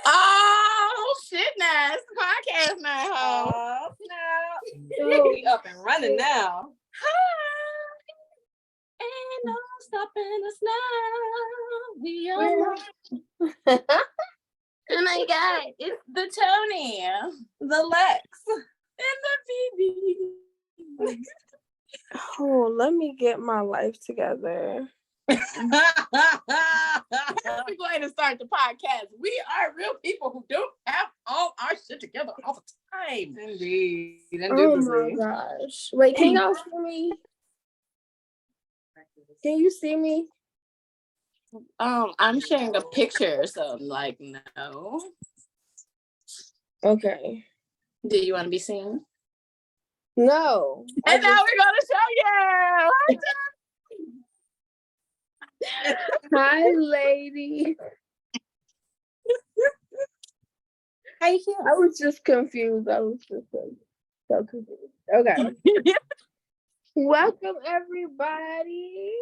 Oh shit! Now it's the podcast now. Oh no! We up and running now. Ain't no stopping us now. We are. Oh my God! It's the Tony, The Lex, and the BB. Oh, let me get my life together. We're going to start the podcast. We are real people who don't have all our shit together all the time. Indeed. Oh my gosh. Wait, can y'all see me? Can you see me? I'm sharing a picture, so I'm like, no. Okay. Do you want to be seen? No. And now we're going to show you. Hi, lady. How you feel? I was just confused. I was just so confused. Okay. Welcome, everybody.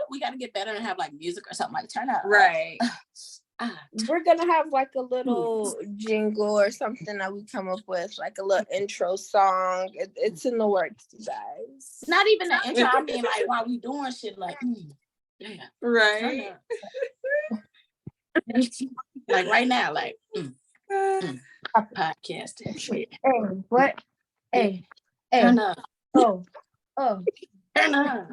We got to get better and have like music or something like turn up. Right. We're gonna have like a little jingle or something that we come up with, like a little intro song. It's in the works, you guys. Not even an intro. I mean, like while we doing shit, like, yeah, right. Like right now, like podcast and shit. Hey, what? Hey, turn up. Oh, turn up.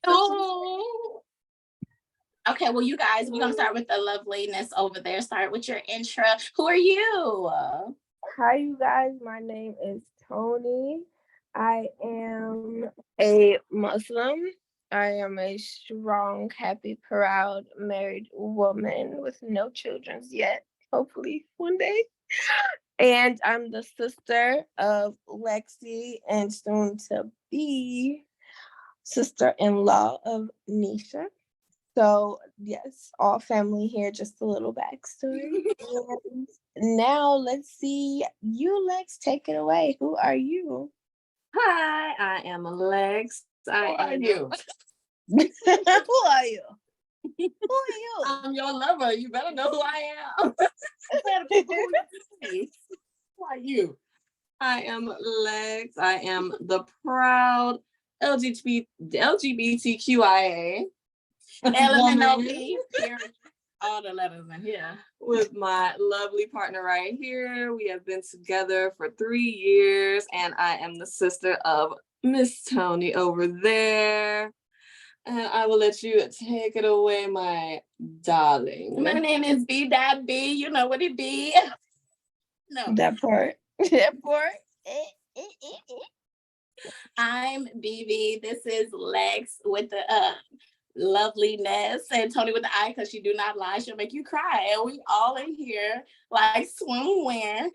Ooh. Okay, well, you guys, we're gonna start with the loveliness over there. Start with your intro. Who are you? Hi, you guys. My name is Tony. I am a Muslim. I am a strong, happy, proud, married woman with no children yet. Hopefully, one day. And I'm the sister of Lexi and soon to be sister-in-law of Nisha. So, yes, all family here, just a little backstory. And now, let's see. You, Lex, take it away. Who are you? Hi, I am Lex. Who are you? Who are you? Who are you? I'm your lover. You better know who I am. Who are you? I am Lex. I am the proud LGBTQIA. LMNOP. All the letters in here. With my lovely partner right here. We have been together for 3 years, and I am the sister of Miss Tony over there. And I will let you take it away, my darling. My name is B.B. You know what it be. No. That part. That part. I'm BB. This is Lex with the loveliness, and Tony with the I, because she do not lie. She'll make you cry. And we all in here like swimwear.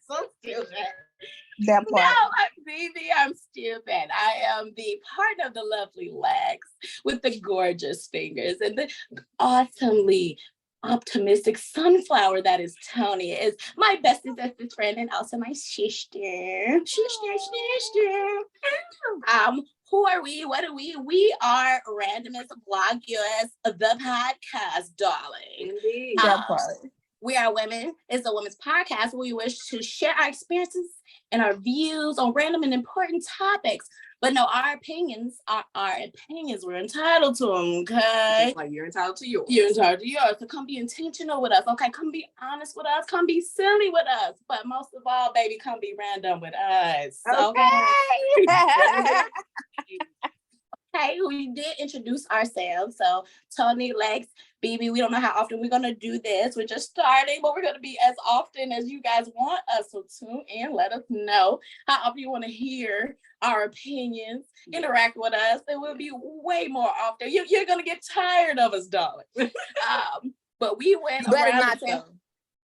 So stupid. That part. No, I'm BB. I'm stupid. I am the partner of the lovely Lex with the gorgeous fingers and the awesomely optimistic sunflower that is Tony. Is my bestest friend and also my sister. Who are we? What are we? We are Randomous Bloggers, the podcast, darling. Indeed. That part. We are women. It's a women's podcast where we wish to share our experiences and our views on random and important topics. But no, our opinions are our opinions. We're entitled to them, okay? Just like you're entitled to yours. You're entitled to yours. So come be intentional with us, okay? Come be honest with us. Come be silly with us. But most of all, baby, come be random with us. Okay. Hey, we did introduce ourselves. So Tony, Lex, BB, we don't know how often we're going to do this. We're just starting, but we're going to be as often as you guys want us. So tune in, let us know how often you want to hear our opinions, interact with us. It will be way more often. You're going to get tired of us, darling. But we went Better around not, the though.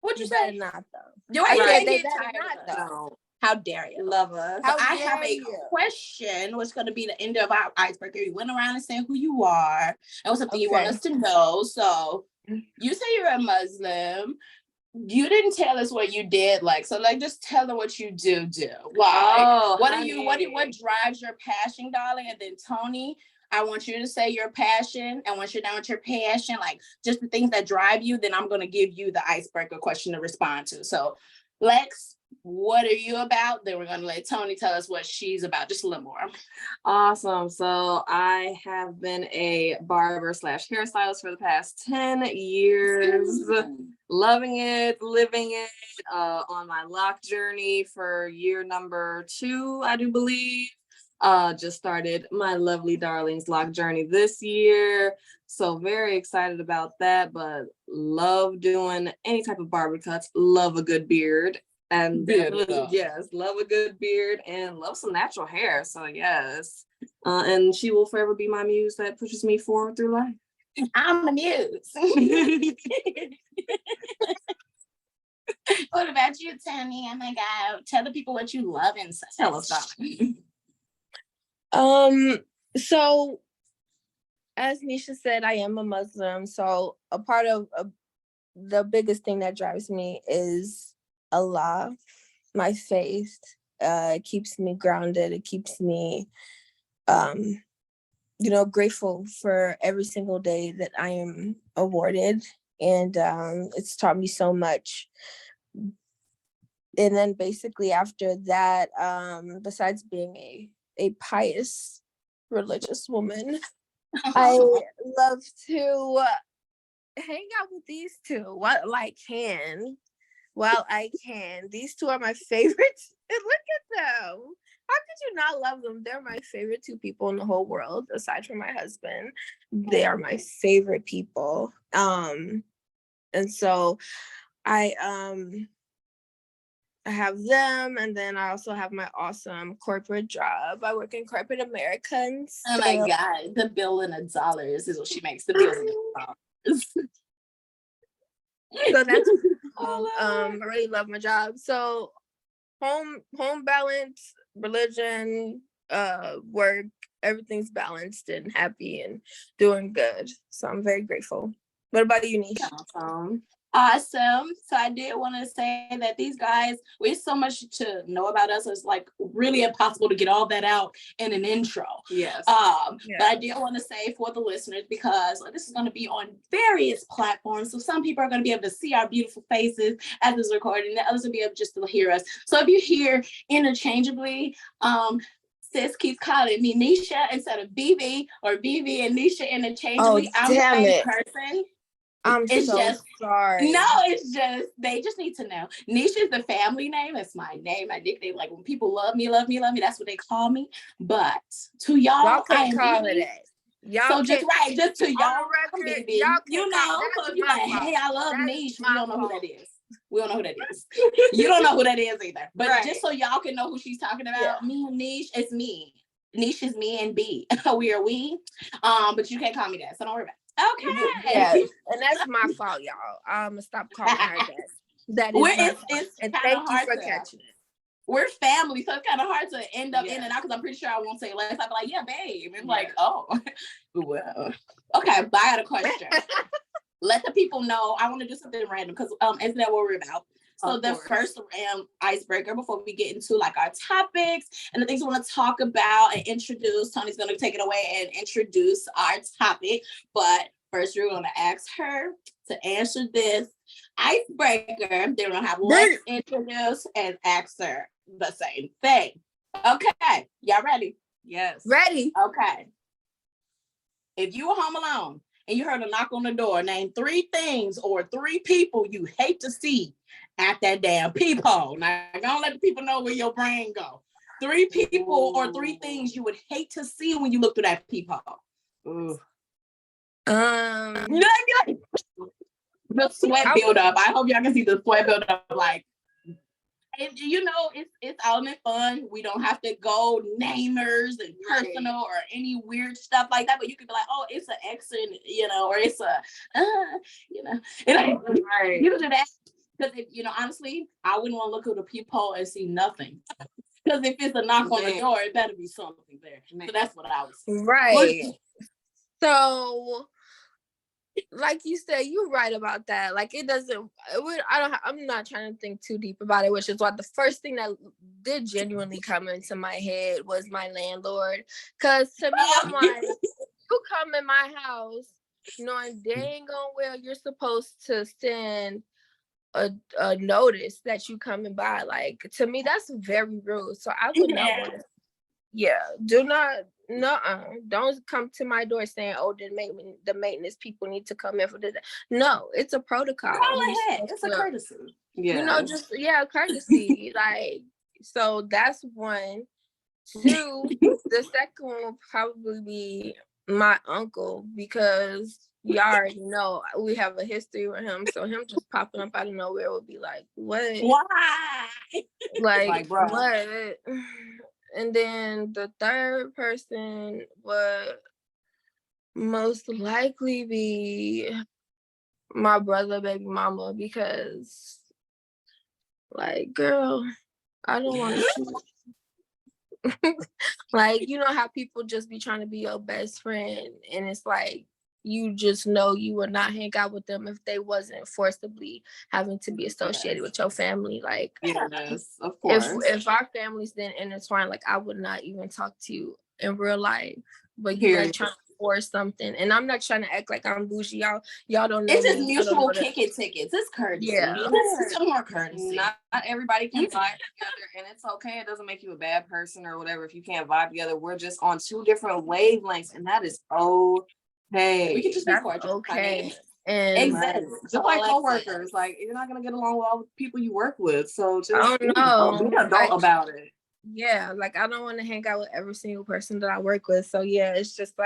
What you Better say? not, though. Do I Right. get They tired not, of us? though. How dare you? Love us. So I have a question, which is going to be the end of our icebreaker. You went around and said who you are and what's something you want us to know. So you say you're a Muslim. You didn't tell us what you did, like, so like just tell them what you do. Like, what drives your passion, darling? And then Tony, I want you to say your passion. And once you're done with your passion, like just the things that drive you, then I'm going to give you the icebreaker question to respond to. So, Lex, what are you about? Then we're going to let Tony tell us what she's about, just a little more. Awesome. So I have been a barber / hairstylist for the past 10 years. Loving it, living it, on my lock journey for year number 2, I do believe. Just started my lovely darling's lock journey this year. So very excited about that, but love doing any type of barber cuts, love a good beard. And yes, love a good beard and love some natural hair. So yes. And she will forever be my muse that pushes me forward through life. I'm the muse. What about you, Tony? Oh my God. Tell the people what you love and tell us about it. So as Nisha said, I am a Muslim. So a part of the biggest thing that drives me is Allah, my faith. It keeps me grounded. It keeps me, grateful for every single day that I am awarded. And it's taught me so much. And then basically after that, besides being a pious religious woman, I love to hang out with these two while I can. These two are my favorites. And look at them. How could you not love them? They're my favorite 2 people in the whole world, aside from my husband. They are my favorite people. And so I have them, and then I also have my awesome corporate job. I work in corporate America. Oh my God, the $1 billion is what she makes. The $1 billion. So that's I really love my job. So home balance, religion, work, everything's balanced and happy and doing good. So I'm very grateful. What about you, Nisha? Awesome. So I did want to say that these guys, we have so much to know about us. It's like really impossible to get all that out in an intro. Yes. But I did want to say for the listeners, because this is going to be on various platforms. So some people are going to be able to see our beautiful faces as it's recording. The others will be able just to hear us. So if you hear interchangeably, sis keeps calling me Nisha instead of BB, or BB and Nisha interchangeably. I'm the same person. I'm sorry. No, it's just, they just need to know. Nisha is the family name. It's my name, my nickname. Like when people love me, that's what they call me. But to y'all I am call it that. So just to y'all, record, baby. You know, so if you're like, hey, I love Nish, we don't know who that is. We don't know who that is. You don't know who that is either. But just so y'all can know who she's talking about, me and Nish, it's me. Nish is me and B. We are we. But you can't call me that, so don't worry about it. Okay. Yeah, and that's my fault, y'all. I'm gonna stop calling her that. That is it's and thank you for catching it. We're family, so it's kind of hard to end up in and out, because I'm pretty sure I won't say less. I'll be like, yeah, babe. And like, oh, well. Okay, but I got a question. Let the people know. I want to do something random, because isn't that what we're about? So the first icebreaker before we get into like our topics and the things we want to talk about and introduce, Tony's going to take it away and introduce our topic. But first, we're going to ask her to answer this icebreaker. Then we're going to have Lex introduce and ask her the same thing. Okay, y'all ready? Yes. Ready. Okay. If you were home alone and you heard a knock on the door, name 3 things or 3 people you hate to see at that damn peephole. Now, don't let the people know where your brain go. 3 people or 3 things you would hate to see when you look through that peephole. Ooh. The sweat build up. I hope y'all can see the sweat build up. Like, and you know, it's all in fun. We don't have to go namers and personal or any weird stuff like that. But you could be like, oh, it's an accent, or it's a, you know do that. Because honestly, I wouldn't want to look at the peephole and see nothing. Because if it's a knock on the door, it better be something there. So that's what I was saying. Right. So, like you said, you're right about that. Like I'm not trying to think too deep about it, which is why the first thing that did genuinely come into my head was my landlord. Because to me, I'm like, you come in my house knowing dang on well you're supposed to send a notice that you coming by, like, to me that's very rude. So I would not want to. Yeah, do not, no, don't come to my door saying, "Oh, the maintenance people need to come in for this." No, it's a protocol. It's a courtesy. Yeah. Just courtesy. Like, so that's one. Two, the second one will probably be my uncle, because you already know we have a history with him. So him just popping up out of nowhere would be like, what? Why? Like bro. what? And then the third person would most likely be my brother, baby mama, because, like, girl, I don't want to see. Like, you know how people just be trying to be your best friend, and it's like you just know you would not hang out with them if they wasn't forcibly having to be associated with your family. Like, yes, of course. If our families didn't intertwine, like, I would not even talk to you in real life. But you like trying to force something, and I'm not trying to act like I'm bougie. Y'all don't know. It's just mutual kicking tickets. It's courtesy. Yeah, it's more courtesy. Not everybody can vibe together, and it's okay. It doesn't make you a bad person or whatever if you can't vibe together. We're just on two different wavelengths, and that is okay. We can just be cordial. Okay. And exactly, just like coworkers, like you're not gonna get along with all the people you work with, so just be an adult about it. Yeah, like I don't want to hang out with every single person that I work with. So yeah, it's just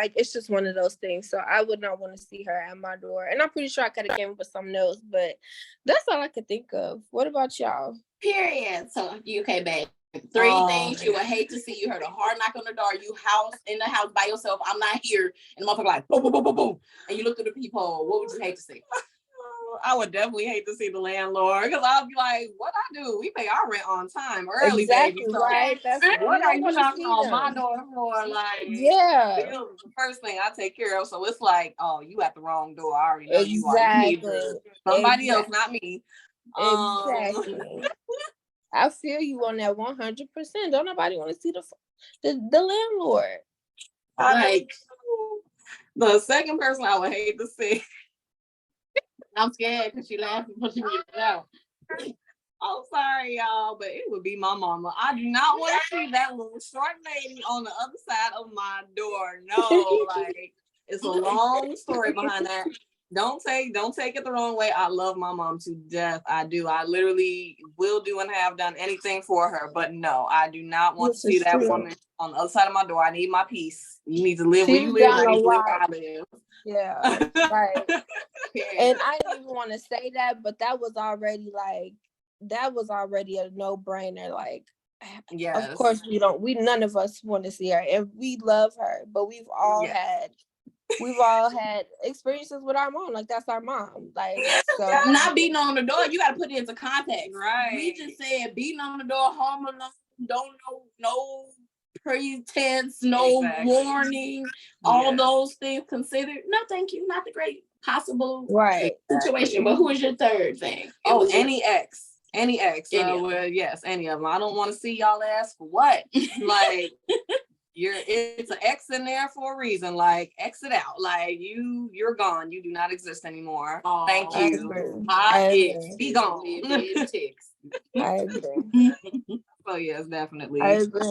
one of those things. So I would not want to see her at my door. And I'm pretty sure I could have came up with something else, but that's all I could think of. What about y'all? Period. So okay, babe. Three things you would hate to see. You heard a hard knock on the door. You in the house by yourself. I'm not here. And the motherfucker like boom, boom, boom, boom, boom. And you look through the peephole. What would you hate to see? I would definitely hate to see the landlord, because I'll be like, what I do? We pay our rent on time early, exactly, baby. So right? what are you knocking on my door for? Like, yeah, the first thing I take care of. So it's like, oh, you at the wrong door. I already know you are. You need somebody else, not me. Exactly. I feel you on that 100%. Don't nobody want to see the landlord. Like, the second person I would hate to see. I'm scared because she laughing when she gets it out. Oh, sorry, y'all, but it would be my mama. I do not want to see that little short lady on the other side of my door. No, like, it's a long story behind that. Don't take it the wrong way. I love my mom to death. I do. I literally will do and have done anything for her. But no, I do not want to see that woman on the other side of my door. I need my peace. You need to live where you live. I need to live where I live. Yeah, right. And I didn't even want to say that, but that was already a no-brainer. Like, yes. Of course none of us want to see her, and we love her, but we've all had experiences with our mom. Like, that's our mom. Like, so not beating on the door, you got to put it into context. Right. We just said beating on the door, home alone, don't know, no pretense, no warning, all those things considered. No, thank you. Not the great possible situation. But who is your third thing? Any ex. Yes, any of them. I don't want to see y'all ass for what. Like, it's an X in there for a reason. Like, exit out. Like, you're gone. You do not exist anymore. Thank you. Be gone. I agree. Oh yes, definitely. I agree.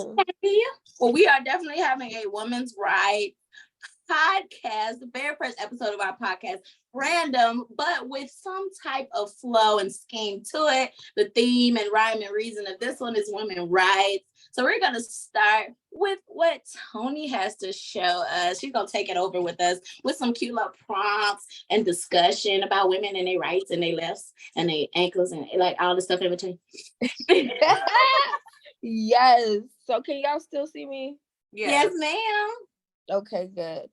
Well, we are definitely having a women's rights podcast, the very first episode of our podcast, random, but with some type of flow and scheme to it. The theme and rhyme and reason of this one is women's rights. So we're going to start with what Tony has to show us. She's going to take it over with us with some cute little prompts and discussion about women and their rights and their lefts and their ankles and like all the stuff in between. Yes. So can y'all still see me? Yes, ma'am. Okay, good.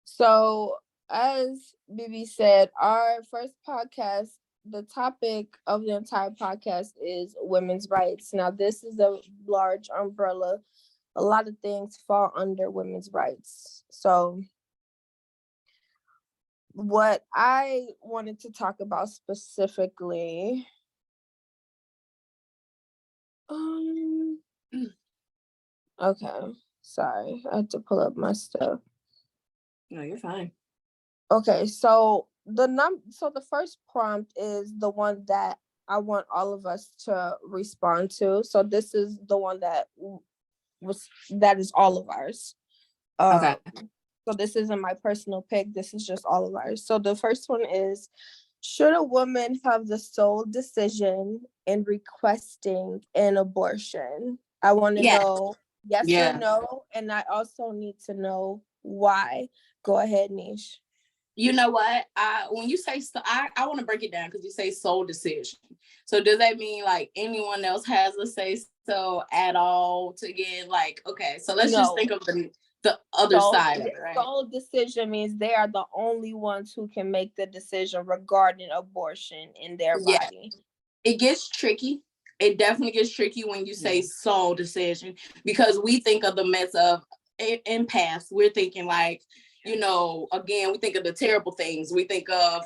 So as Bibi said, our first podcast, the topic of the entire podcast is women's rights. Now, this is a large umbrella. A lot of things fall under women's rights. So what I wanted to talk about specifically, okay, sorry, I had to pull up my stuff. No, you're fine. Okay, so the first prompt is the one that I want all of us to respond to. So this is the one that is all of ours. Okay. So this isn't my personal pick. This is just all of ours. So the first one is, should a woman have the sole decision in requesting an abortion? I want to Yes. know yes or Yeah. no, and I also need to know why. Go ahead, Nish. You know what? When you say so, I want to break it down because you say sole decision. So does that mean like anyone else has a say so at all to get like, okay, so let's just No. think of the other side of it, right? Sole decision means they are the only ones who can make the decision regarding abortion in their Yeah. body. It gets tricky. It definitely gets tricky when you say sole decision because we think of the mess of in past. We're thinking like, you know, again, we think of the terrible things. We think of,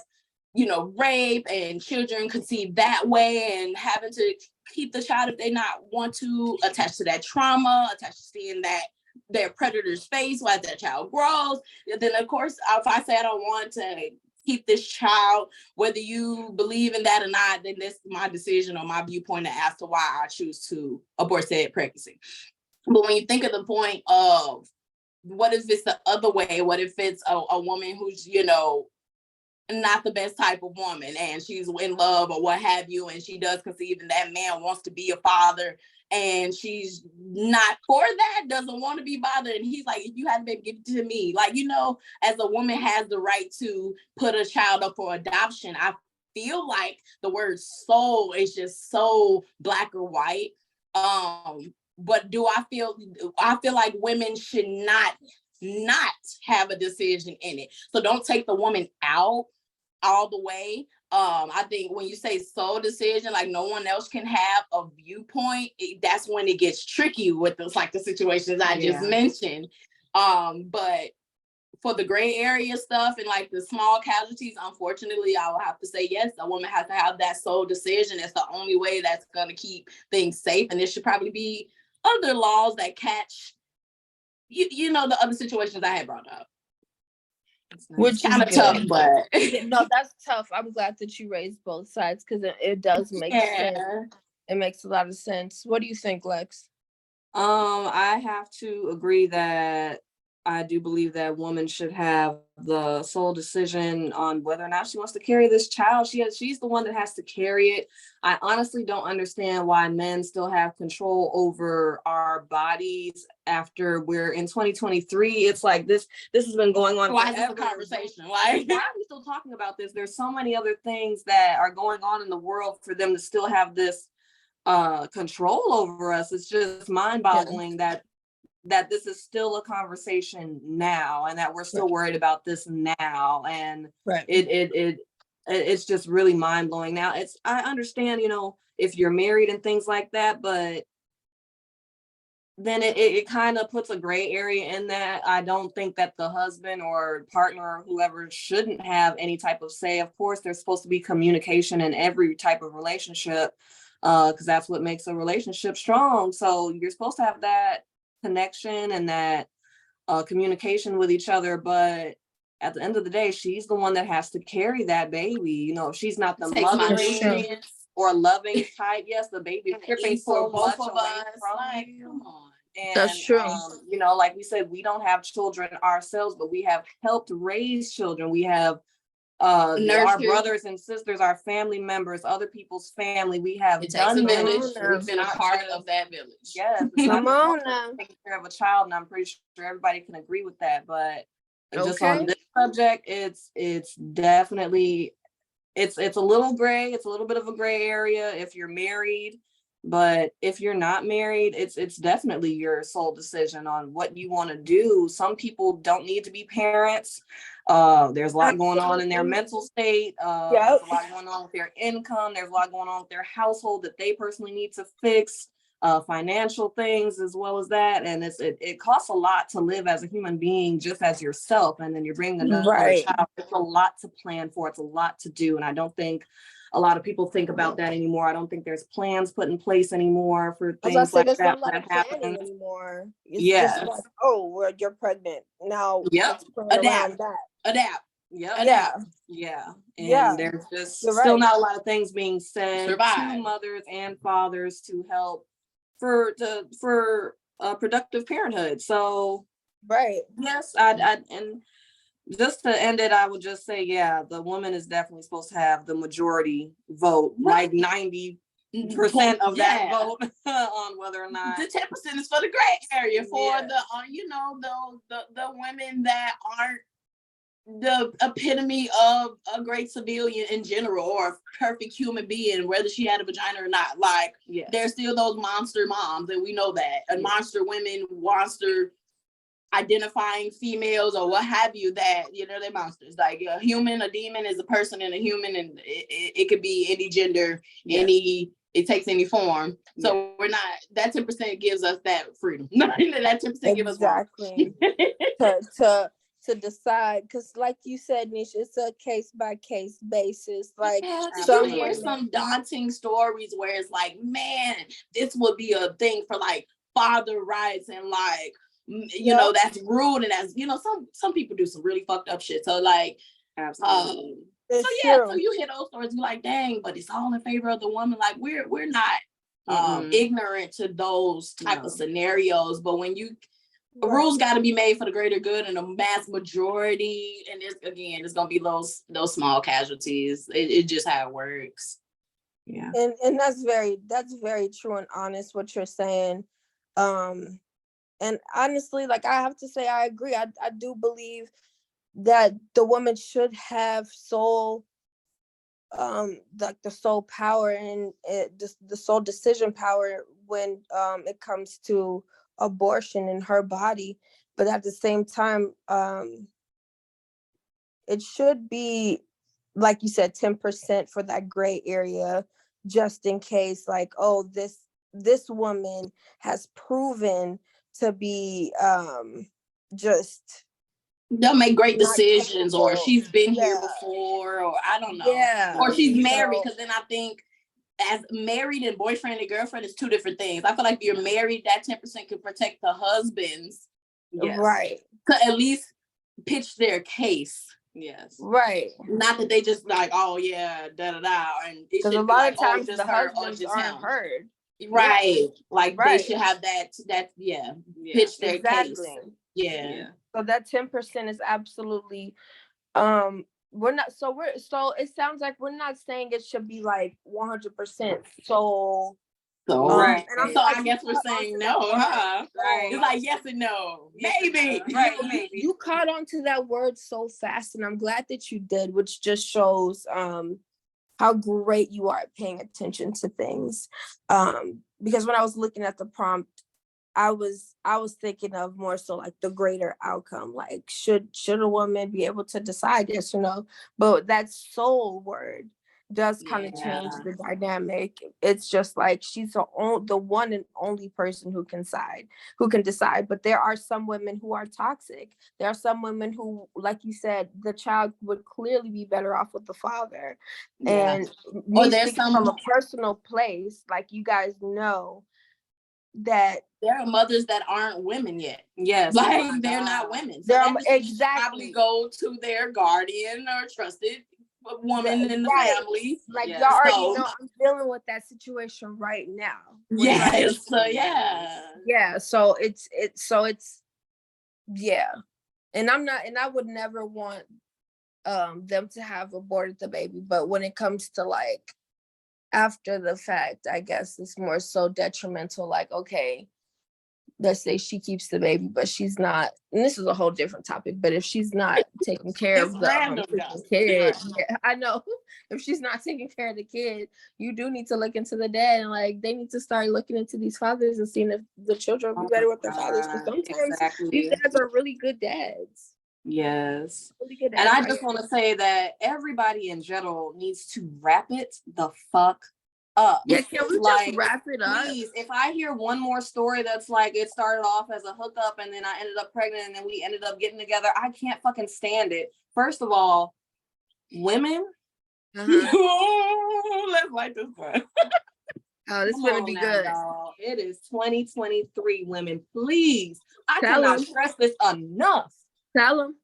you know, rape and children conceived that way and having to keep the child if they not want to, attach to that trauma, attached to seeing that their predator's face while that child grows. And then of course, if I say I don't want to keep this child, whether you believe in that or not, then that's my decision or my viewpoint as to why I choose to abort said pregnancy. But when you think of the point of what if it's the other way? What if it's a woman who's, you know, not the best type of woman and she's in love or what have you, and she does conceive and that man wants to be a father and she's not for that, doesn't want to be bothered, and he's like, you haven't been given to me, like, you know, as a woman has the right to put a child up for adoption. I feel like the word soul is just so black or white. But I feel like women should not have a decision in it. So don't take the woman out all the way. I think when you say sole decision, like no one else can have a viewpoint, that's when it gets tricky with those, like the situations I just mentioned. But for the gray area stuff and like the small casualties, unfortunately, I will have to say yes, a woman has to have that sole decision. It's the only way that's going to keep things safe. And there should probably be other laws that catch, you know, the other situations I had brought up. Which is kind of tough, but no, that's tough. I'm glad that you raised both sides because it does make sense. It makes a lot of sense. What do you think, Lex? I have to agree that I do believe that woman should have the sole decision on whether or not she wants to carry this child. She's the one that has to carry it. I honestly don't understand why men still have control over our bodies after we're in 2023. It's like this has been going on. Why is this a conversation? Like, why are we still talking about this? There's so many other things that are going on in the world for them to still have this control over us. It's just mind-boggling that this is still a conversation now and that we're still worried about this now, and it's just really mind-blowing. Now I understand, you know, if you're married and things like that, but then it kind of puts a gray area in that. I don't think that the husband or partner or whoever shouldn't have any type of say. Of course, there's supposed to be communication in every type of relationship, because that's what makes a relationship strong. So you're supposed to have that connection and that communication with each other, but at the end of the day, she's the one that has to carry that baby. You know, if she's not the mothering or loving type, yes, the baby is stripping so much away from you. Come on. And that's true. You know, like we said, we don't have children ourselves, but we have helped raise children. We have our brothers and sisters, our family members, other people's family. We have done village. We've been a part of that village. Yes. Come on now. Taking care of a child, and I'm pretty sure everybody can agree with that. But just on this subject, it's definitely it's a little gray. It's a little bit of a gray area if you're married. But if you're not married, it's definitely your sole decision on what you want to do. Some people don't need to be parents. There's a lot going on in their mental state. There's a lot going on with their income. There's a lot going on with their household that they personally need to fix. Financial things as well as that. And it costs a lot to live as a human being, just as yourself. And then you're bringing another child. It's a lot to plan for. It's a lot to do. And I don't think a lot of people think about that anymore. I don't think there's plans put in place anymore for I was gonna things say like there's not that a lot of that planning happen. anymore. It's just Yes. like, oh, well, you're pregnant. Now Yep. let's plan Adapt. around that. Adapt. Yep. Adapt. Yeah. And Yeah. there's just You're still right. not a lot of things being said Survive. to mothers and fathers to help for productive parenthood. So Right. yes, and just to end it, I would just say, yeah, the woman is definitely supposed to have the majority vote, like 90% of that Yeah. vote on whether or not The 10% is for the gray area, for Yeah. the women that aren't the epitome of a great civilian in general, or a perfect human being, whether she had a vagina or not. Like, Yes. there's still those monster moms, and we know that, and Yes. monster women, monster identifying females, or what have you, that, you know, they're monsters. Like, a human, a demon is a person, and a human, and it could be any gender, Yes. it takes any form. So we're not, that 10% gives us that freedom. That 10% gives us Exactly. to decide, because like you said, Nisha, it's a case by case basis. Like, yeah, some you hear women, some daunting stories where it's like, man, this would be a thing for like father rights, and like, you know, that's rude, and that's, you know, some people do some really fucked up shit. So like, Absolutely. it's so yeah, true. so you hear those stories, you're like, dang, but it's all in favor of the woman. Like, we're not ignorant to those type of scenarios, but when you rules got to be made for the greater good and the mass majority, and it's gonna be those small casualties. It's just how it works. Yeah. And that's very true and honest what you're saying. And honestly, like, I have to say, I agree. I do believe that the woman should have sole like the sole power and the sole decision power when it comes to abortion in her body. But at the same time, it should be, like you said, 10% for that gray area, just in case, like, oh, this woman has proven to be just They'll make great not decisions, or capable. she's been here Yeah. before, or I don't know, Yeah. or she's married. So- Because then I think, as married and boyfriend and girlfriend is two different things. I feel like if you're married, that 10% could protect the husbands, Right. to at least pitch their case. Yes. Right. Not that they just like, oh yeah, da da da, and it Because a should be lot like, of times oh, just the her, or husbands just aren't him. heard. Right. Like, they Right. should have that pitch their Exactly. case. Yeah. So that 10% is absolutely we're not, so it sounds like we're not saying it should be like 100%. So Right. and I'm So glad I you guess we're caught on saying to no, that word. huh? Right. It's like yes and no. Maybe. Right. Maybe. You caught on to that word so fast, and I'm glad that you did, which just shows how great you are at paying attention to things. Because when I was looking at the prompt, I was thinking of more so like the greater outcome, like should a woman be able to decide yes or no? But that soul word does kind of change the dynamic. It's just like she's the one and only person who can decide. But there are some women who are toxic. There are some women who, like you said, the child would clearly be better off with the father. And or me there's speaking from a personal place, like, you guys know that there are mothers that aren't women yet. Yes. Like, they're not women. So that exactly probably go to their guardian or trusted woman in the family. Like, y'all already know I'm dealing with that situation right now. Yes. So So it's and I would never want them to have aborted the baby, but when it comes to like after the fact, I guess it's more so detrimental. Like, okay, let's say she keeps the baby, but she's not, and this is a whole different topic, but if she's not taking care of the kid, I know, if she's not taking care of the kid, you do need to look into the dad, and like, they need to start looking into these fathers and seeing if the children will be better with their fathers, because sometimes these dads are really good dads. Yes. Really good dads. And I just want to say that everybody in general needs to wrap it the fuck up. Yeah, can we just wrap it up? Please, if I hear one more story that's like it started off as a hookup and then I ended up pregnant and then we ended up getting together, I can't fucking stand it. First of all, women, Let's light this one. Oh, this is Come gonna on be now, good. y'all. It is 2023, women. Please. I Tell cannot 'em. stress this enough. Tell them.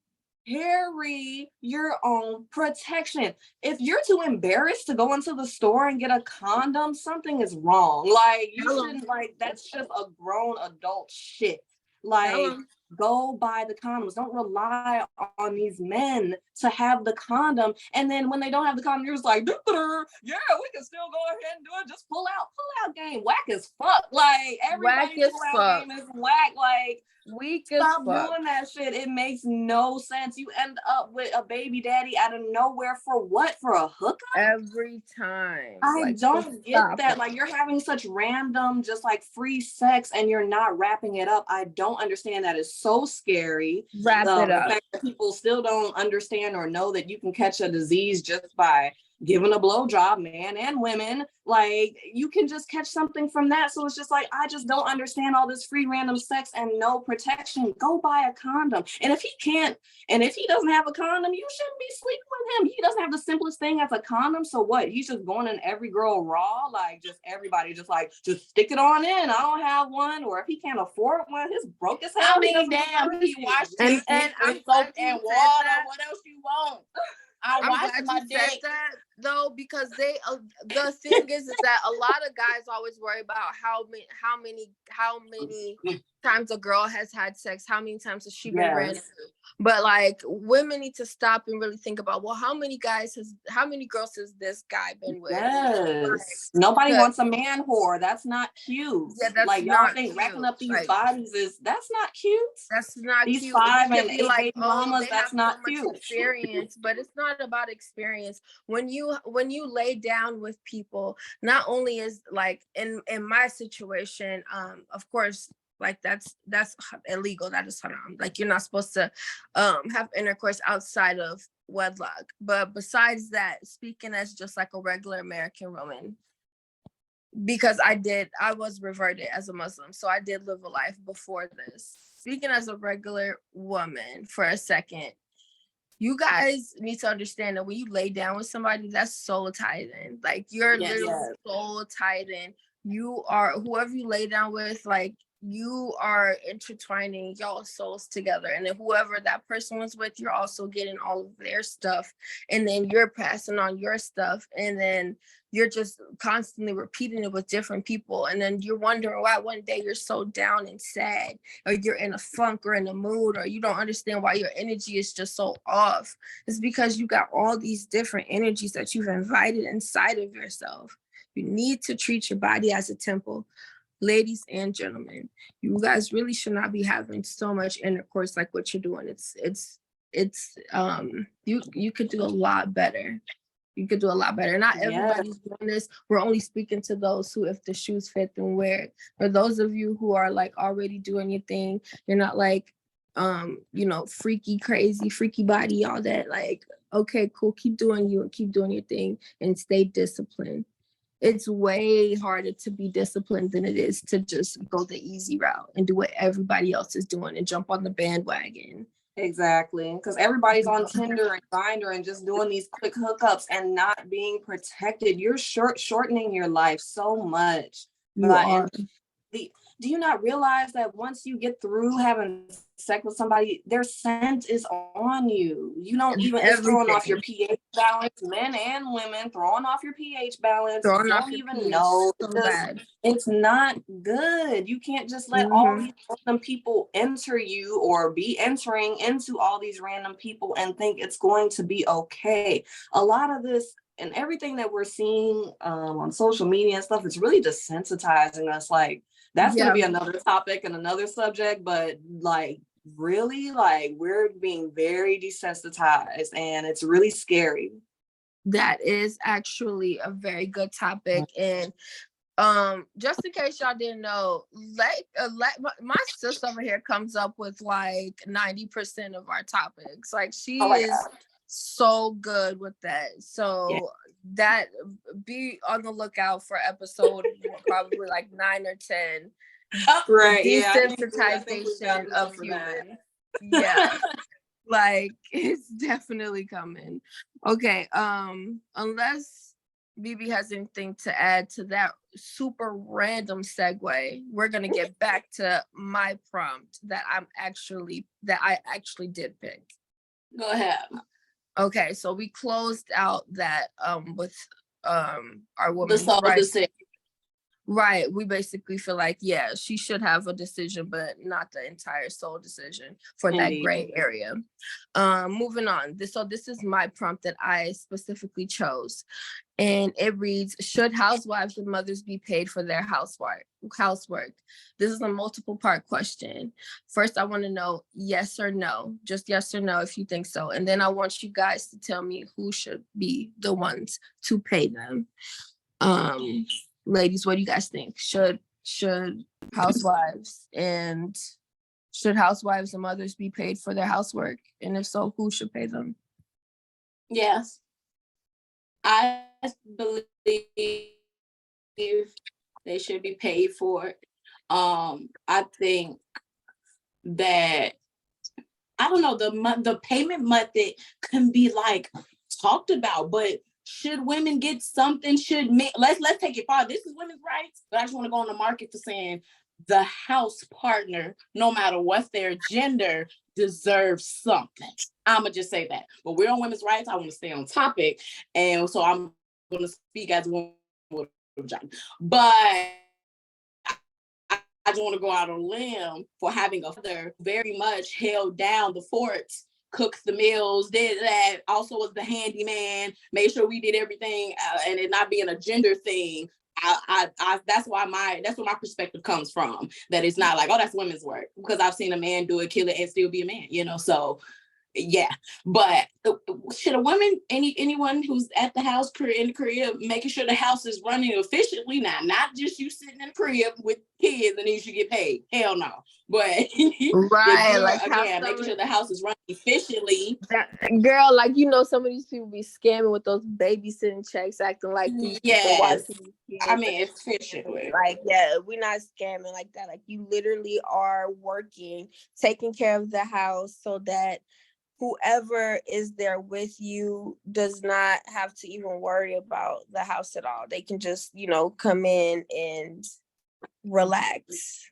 Carry your own protection. If you're too embarrassed to go into the store and get a condom, something is wrong. Like, you Tell 'em. shouldn't, like, that's just a grown adult shit. Tell Like, 'em. go buy the condoms. Don't rely on these men to have the condom. And then when they don't have the condom, you're just like, yeah, we can still go ahead and do it. Just pull out game. Whack as fuck. Like, everybody's Whack as pull out fuck. game is whack. Like, Weak as stop fuck. doing that shit. It makes no sense. You end up with a baby daddy out of nowhere for what? For a hookup? Every time. I Like, don't get stop that. it. Like, you're having such random, just like free sex and you're not wrapping it up. I don't understand. That is so scary. Wrap it The up. fact that people still don't understand or know that you can catch a disease just by giving a blowjob, man and women. Like, you can just catch something from that. So it's just like, I just don't understand all this free random sex and no protection. Go buy a condom. And if he can't, and if he doesn't have a condom, you shouldn't be sleeping with him. He doesn't have the simplest thing as a condom. So what? He's just going in every girl raw, like, just everybody just like, just stick it on in. I don't have one. Or if he can't afford one, his broke as hell. I mean, damn, he washed his dick with soap and water. What else you want? I'm glad you said that though, because the thing is that a lot of guys always worry about how many times a girl has had sex, how many times has she been ran through. But like, women need to stop and really think about, well, how many girls has this guy been with? Yes. Like, nobody wants a man whore. That's not cute. Yeah, that's like, y'all think cute. racking up these bodies that's not cute. That's not these cute. 5 and 8 like, mamas, that's not so cute. Experience, but it's not about experience. When you lay down with people, not only is like in my situation, of course, like that's illegal. That is haram. Like, you're not supposed to have intercourse outside of wedlock. But besides that, speaking as just like a regular American woman, because I was reverted as a Muslim, so I did live a life before this. Speaking as a regular woman for a second, you guys need to understand that when you lay down with somebody, that's soul tied in. Like, you're literally soul tied in. You are, whoever you lay down with, like, you are intertwining y'all souls together. And then whoever that person was with, you're also getting all of their stuff. And then you're passing on your stuff. And then you're just constantly repeating it with different people. And then you're wondering why one day you're so down and sad, or you're in a funk or in a mood, or you don't understand why your energy is just so off. It's because you got all these different energies that you've invited inside of yourself. You need to treat your body as a temple. Ladies and gentlemen, you guys really should not be having so much intercourse like what you're doing. You could do a lot better. You could do a lot better. Not everybody's doing this. We're only speaking to those who, if the shoes fit, then wear it. For those of you who are like already doing your thing, you're not like, freaky, crazy, freaky body, all that. Like, okay, cool. Keep doing you and keep doing your thing and stay disciplined. It's way harder to be disciplined than it is to just go the easy route and do what everybody else is doing and jump on the bandwagon. Exactly, because everybody's on Tinder and Grindr and just doing these quick hookups and not being protected. You're shortening your life so much. Do you not realize that once you get through having sex with somebody, their scent is on you? You don't even, it's throwing off your pH balance, men and women, throwing off your pH balance. You don't even know. It's not good. You can't just let all these random people enter you or be entering into all these random people and think it's going to be okay. A lot of this and everything that we're seeing on social media and stuff, it's really desensitizing us. Like, that's going to be another topic and another subject, but like, really, like, we're being very desensitized and it's really scary. That is actually a very good topic. And just in case y'all didn't know, my sister over here comes up with like 90% of our topics. Like, she is so good with that. So that, be on the lookout for episode probably like 9 or 10. Right. Desensitization of humans. Yeah. Like, it's definitely coming. Okay, unless BB has anything to add to that super random segue, we're gonna get back to my prompt that I actually did pick. Go ahead. Okay, so we closed out that with our The woman's sole rights. decision. Right. We basically feel like, yeah, she should have a decision, but not the entire sole decision for that Indeed. gray area. Moving on. This is my prompt that I specifically chose. And it reads, should housewives and mothers be paid for their housework? This is a multiple part question. First, I want to know yes or no, just yes or no if you think so. And then I want you guys to tell me who should be the ones to pay them. Ladies, what do you guys think? Should housewives and mothers be paid for their housework? And if so, who should pay them? Yes. I believe they should be paid for it. I think that, I don't know, the payment method can be like talked about, but should women get something? Should men, let's take it far. This is women's rights, but I just want to go on the market for saying the house partner, no matter what their gender, deserves something. I'ma just say that. But we're on women's rights. I want to stay on topic, and so I'm going to speak as a woman with a vagina. But I just want to go out on a limb for having a father very much held down the fort, cooked the meals, did that, also was the handyman, made sure we did everything, and it not being a gender thing. That's where my perspective comes from. That it's not like, oh, that's women's work, because I've seen a man do it, kill it, and still be a man, So yeah, but should a woman, anyone who's at the house in the crib, making sure the house is running efficiently now, not just you sitting in the crib with kids and then you should get paid. Hell no. But Right, like again, making sure the house is running efficiently. Girl, like, some of these people be scamming with those babysitting checks, acting like these people watching these kids. I mean, efficiently. Like, yeah, we're not scamming like that. Like, you literally are working, taking care of the house so that whoever is there with you does not have to even worry about the house at all. They can just, come in and relax.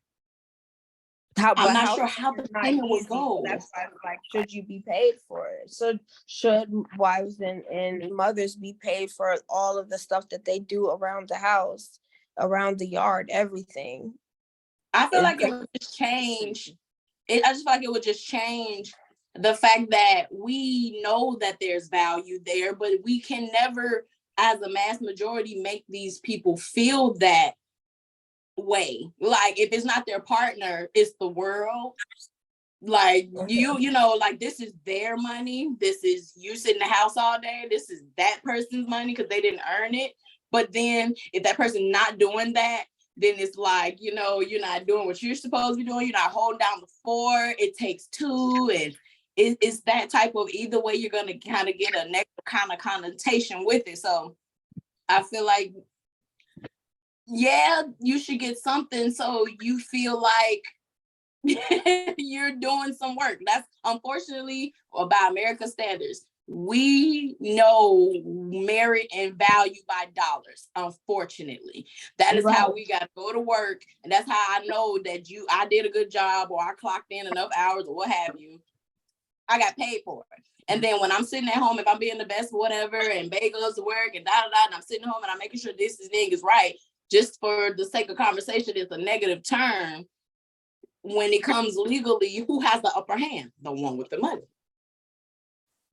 I'm not sure how the payment will go. That's why, like, should you be paid for it? So should wives and mothers be paid for all of the stuff that they do around the house, around the yard, everything? I feel like it would just change. I just feel like it would just change the fact that we know that there's value there, but we can never, as a mass majority, make these people feel that way. Like, if it's not their partner, it's the world. Like, like, this is their money. This is you sit in the house all day. This is that person's money because they didn't earn it. But then if that person not doing that, then it's like, you're not doing what you're supposed to be doing. You're not holding down the fort. It takes two. And it's that type of, either way, you're going to kind of get a negative kind of connotation with it. So I feel like, yeah, you should get something so you feel like you're doing some work. That's unfortunately by America's standards. We know merit and value by dollars. Unfortunately, that is how we got to go to work, and that's how I know that I did a good job, or I clocked in enough hours, or what have you. I got paid for it. And then when I'm sitting at home, if I'm being the best, whatever, and Bay goes to work and and I'm sitting home and I'm making sure this thing is right, just for the sake of conversation, it's a negative term. When it comes legally, who has the upper hand? The one with the money.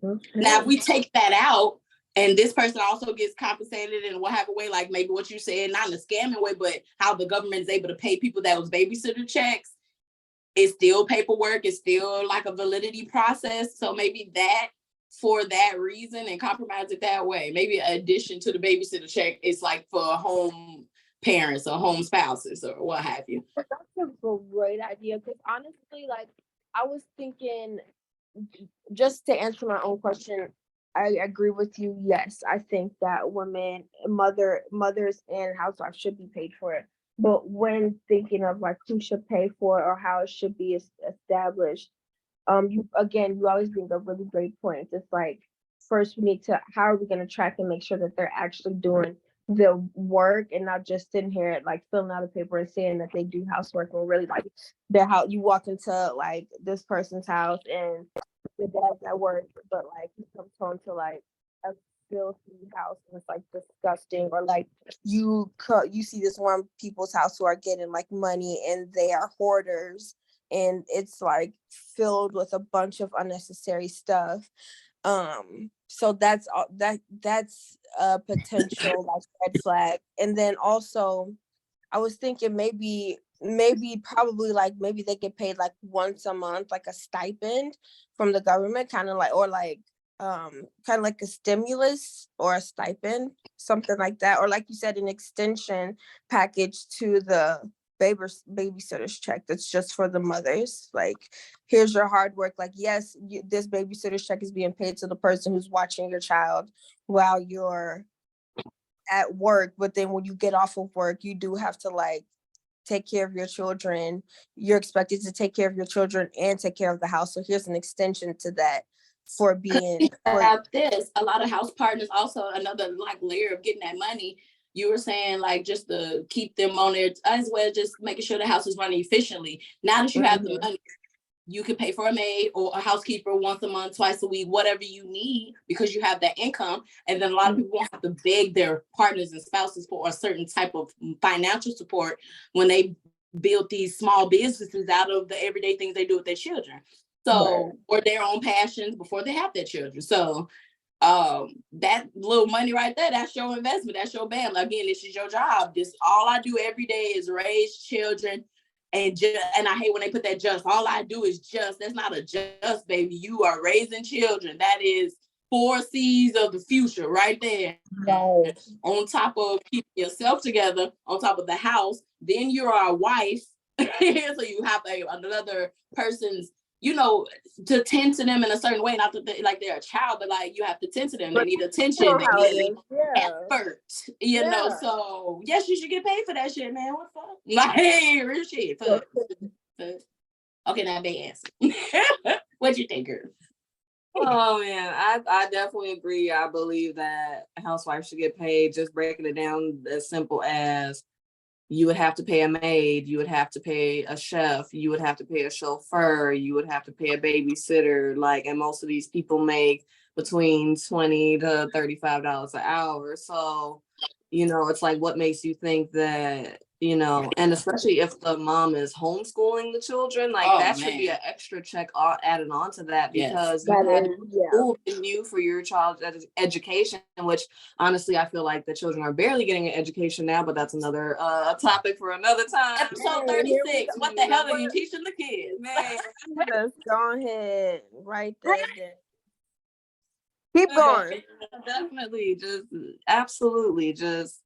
Okay. Now, if we take that out, and this person also gets compensated in whatever way, like maybe what you said, not in a scamming way, but how the government is able to pay people that was babysitter checks, it's still paperwork, it's still like a validity process. So maybe that, for that reason, and compromise it that way. Maybe in addition to the babysitter check, it's like for home parents or home spouses or what have you. That's a great idea, because honestly, like, I was thinking, just to answer my own question, I agree with you. Yes, I think that mothers and housewives should be paid for it. But when thinking of like who should pay for it or how it should be established, you always bring up really great points. It's like, first we need to, how are we going to track and make sure that they're actually doing the work and not just sitting here like filling out a paper and saying that they do housework, or really like their house. You walk into like this person's house and the dad's at work, but like he comes home to like a filthy house and it's like disgusting. Or like you see this one people's house who are getting like money and they are hoarders, and it's like filled with a bunch of unnecessary stuff. So that's all that's a potential like red flag. And then also I was thinking maybe they get paid like once a month, like a stipend from the government, kind of like, or like kind of like a stimulus or a stipend, something like that. Or like you said, an extension package to the babysitter's check that's just for the mothers. Like, here's your hard work. Like, yes, this babysitter's check is being paid to the person who's watching your child while you're at work, but then when you get off of work, you do have to like take care of your children. You're expected to take care of your children and take care of the house. So here's an extension to that for being this. A lot of house partners also, another like layer of getting that money. You were saying like just to keep them on there as well, just making sure the house is running efficiently. Now that you have the money, you can pay for a maid or a housekeeper once a month, twice a week, whatever you need, because you have that income. And then a lot of people won't have to beg their partners and spouses for a certain type of financial support when they build these small businesses out of the everyday things they do with their children. So, or their own passions before they have their children. So that little money right there, that's your investment, that's your band. Again, this is your job. This all I do every day is raise children. And I hate when they put that just. All I do is just. That's not a just, baby. You are raising children. That is 4 C's of the future right there. Right. On top of keeping yourself together, on top of the house, then you are a wife. So you have another person's, to tend to them in a certain way. Not that they're a child, but like you have to tend to them. They need attention. They need effort. So yes, you should get paid for that shit, man. What the fuck? Like, hey, real shit. Fuck. Okay, now bad answer. What you think, girl? Oh man, I definitely agree. I believe that housewives should get paid. Just breaking it down as simple as you would have to pay a maid, you would have to pay a chef, you would have to pay a chauffeur, you would have to pay a babysitter. Like, and most of these people make between $20 to $35 an hour. So, it's like, what makes you think that, and especially if the mom is homeschooling the children, like that should be an extra check added on to that, because you had school in you for your child's education, which honestly, I feel like the children are barely getting an education now, but that's another topic for another time. Episode 36. What the hell are you teaching the kids? Man, just go ahead, right there. Keep going. Definitely, just absolutely, just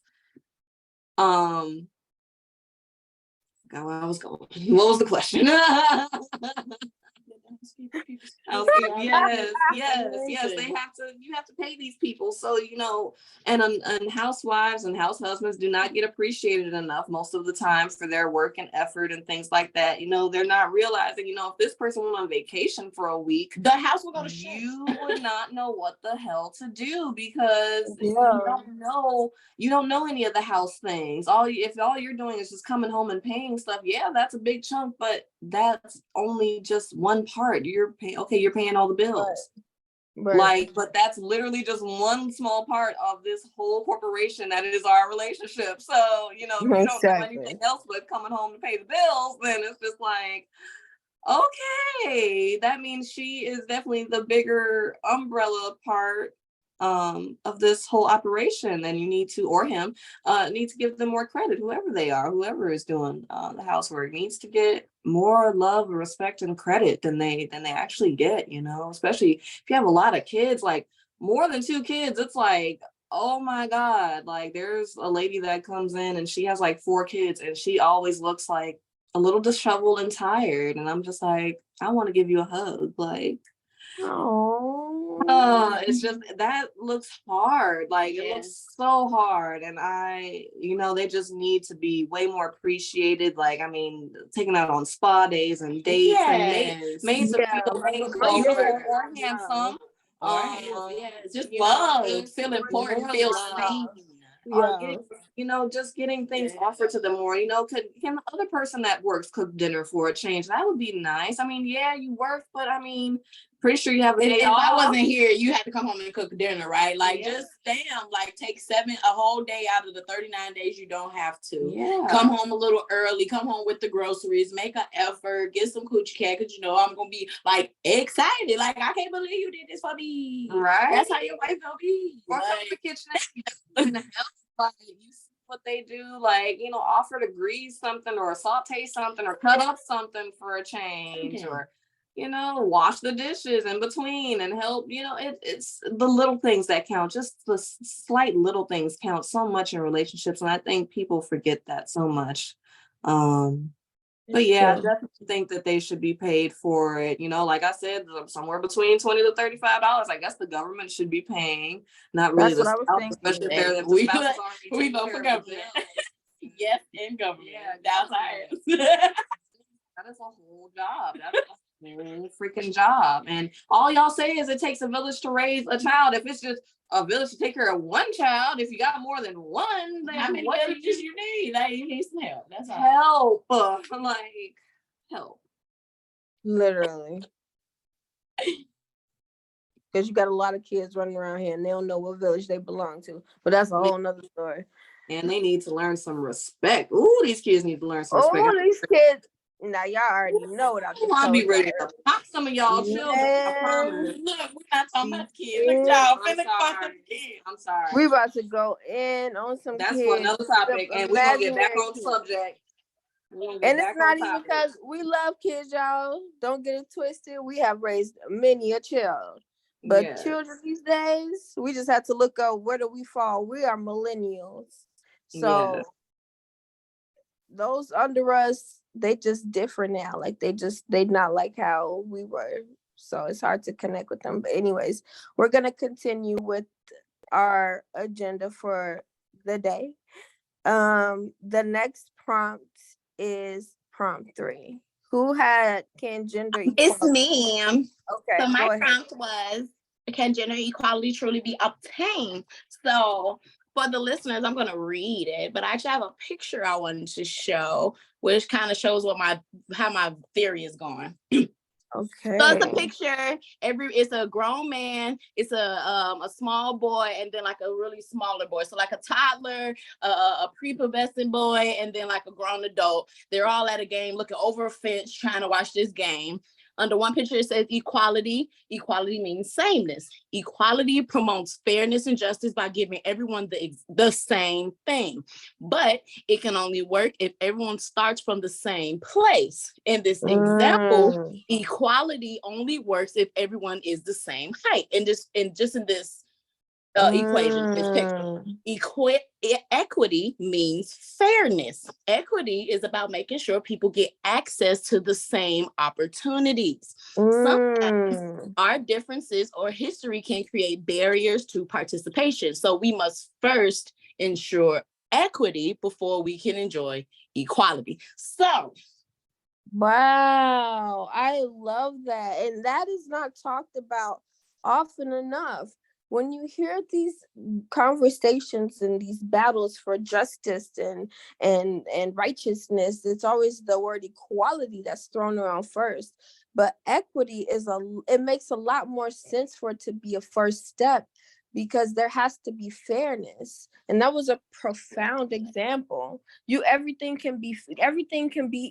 God, where I was going. What was the question? Yes. You have to pay these people. So, and housewives and house husbands do not get appreciated enough most of the time for their work and effort and things like that. They're not realizing, if this person went on vacation for a week, the house will go to shit. You would not know what the hell to do, because you don't know any of the house things. If all you're doing is just coming home and paying stuff, that's a big chunk, but that's only just one part. You're paying all the bills. Right. But that's literally just one small part of this whole corporation that is our relationship. So, if you don't know anything else but coming home to pay the bills, then it's just like, okay, that means she is definitely the bigger umbrella part of this whole operation, and you need to, or him, need to give them more credit. Whoever they are, whoever is doing the housework needs to get more love, respect, and credit than they actually get. Especially if you have a lot of kids, like more than 2 kids. It's like, oh my God, like there's a lady that comes in and she has like 4 kids, and she always looks like a little disheveled and tired, and I'm just like, I want to give you a hug, like. Oh, It's just that looks hard. Like it looks so hard. And they just need to be way more appreciated. Like, I mean, taking out on spa days and dates and made to feel or handsome. Just love, feel important, feel seen. Just getting things offered to them, or can the other person that works cook dinner for a change? That would be nice. I mean, yeah, you work, but I mean, pretty sure you have a day if off. I wasn't here, you had to come home and cook dinner, right? Like, just like take a whole day out of the 39 days you don't have to. Yeah. Come home a little early, come home with the groceries, make an effort, get some coochie cat, because I'm gonna be like excited. Like, I can't believe you did this for me. Right. That's how your wife gonna be. Or come to the kitchen and help. Like, you see what they do, like, offer to grease something or saute something or cut up something for a change, or wash the dishes in between and help. It's the little things that count. Just the slight little things count so much in relationships, and I think people forget that so much. But yeah, I definitely think that they should be paid for it. Like I said, somewhere between $20 to $35. I guess the government should be paying, not really the spouse, especially if the spouse is already we vote for government. Yes, in government. That's ours. That is a whole job. That's a whole freaking job. And all y'all say is it takes a village to raise a child. If it's just a village to take care of one child, if you got more than one, then how many villages you need? Like, you need some help. That's all. Help. I'm like, help. Literally. Because you got a lot of kids running around here and they don't know what village they belong to. But that's a whole nother story. And they need to learn some respect. Ooh, these kids need to learn some respect. Oh, these kids. Now, y'all already know what I'll be ready to pop some of y'all children. I promise. Look, we're not talking about kids. Look, y'all finna pop some kids. I'm sorry. We about to go in on some That's kids. For another topic, and we're going to get back on subject. And it's not even because we love kids, y'all. Don't get it twisted. We have raised many a child. But children these days, we just have to look up, where do we fall? We are millennials. So those under us, they just different now. Like they not like how we were. So it's hard to connect with them. But anyways, we're going to continue with our agenda for the day. The next prompt is prompt 3. Who can gender equality? It's me. Okay. So my prompt was, can gender equality truly be obtained? So for the listeners, I'm going to read it, but I actually have a picture I wanted to show, which kind of shows how my theory is going. Okay. So it's a picture. It's a grown man. It's a small boy, and then like a really smaller boy. So like a toddler, a prepubescent boy, and then like a grown adult. They're all at a game, looking over a fence, trying to watch this game. Under one picture, it says equality. Equality means sameness. Equality promotes fairness and justice by giving everyone the same thing. But it can only work if everyone starts from the same place. In this example, equality only works if everyone is the same height. And just in this equation, this picture. Equity means fairness. Equity is about making sure people get access to the same opportunities. Sometimes our differences or history can create barriers to participation. So we must first ensure equity before we can enjoy equality. So, wow, I love that. And that is not talked about often enough. When you hear these conversations and these battles for justice and righteousness, it's always the word equality that's thrown around first. But equity it makes a lot more sense for it to be a first step, because there has to be fairness. And that was a profound example. Everything can be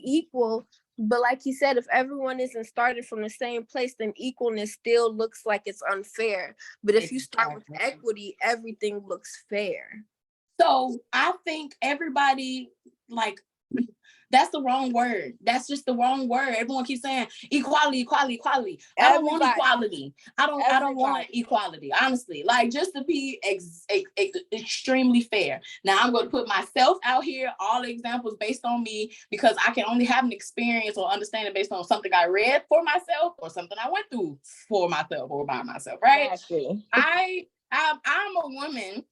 equal. But like you said, if everyone isn't started from the same place, then equalness still looks like it's unfair. But if you start with equity, everything looks fair. So I think everybody, like, That's the wrong word. That's just the wrong word. Everyone keeps saying equality, equality, equality. I don't want equality. I don't want equality. Honestly, like, just to be extremely fair. Now I'm going to put myself out here. All the examples based on me, because I can only have an experience or understanding based on something I read for myself or something I went through for myself or by myself. Right? Exactly. I'm a woman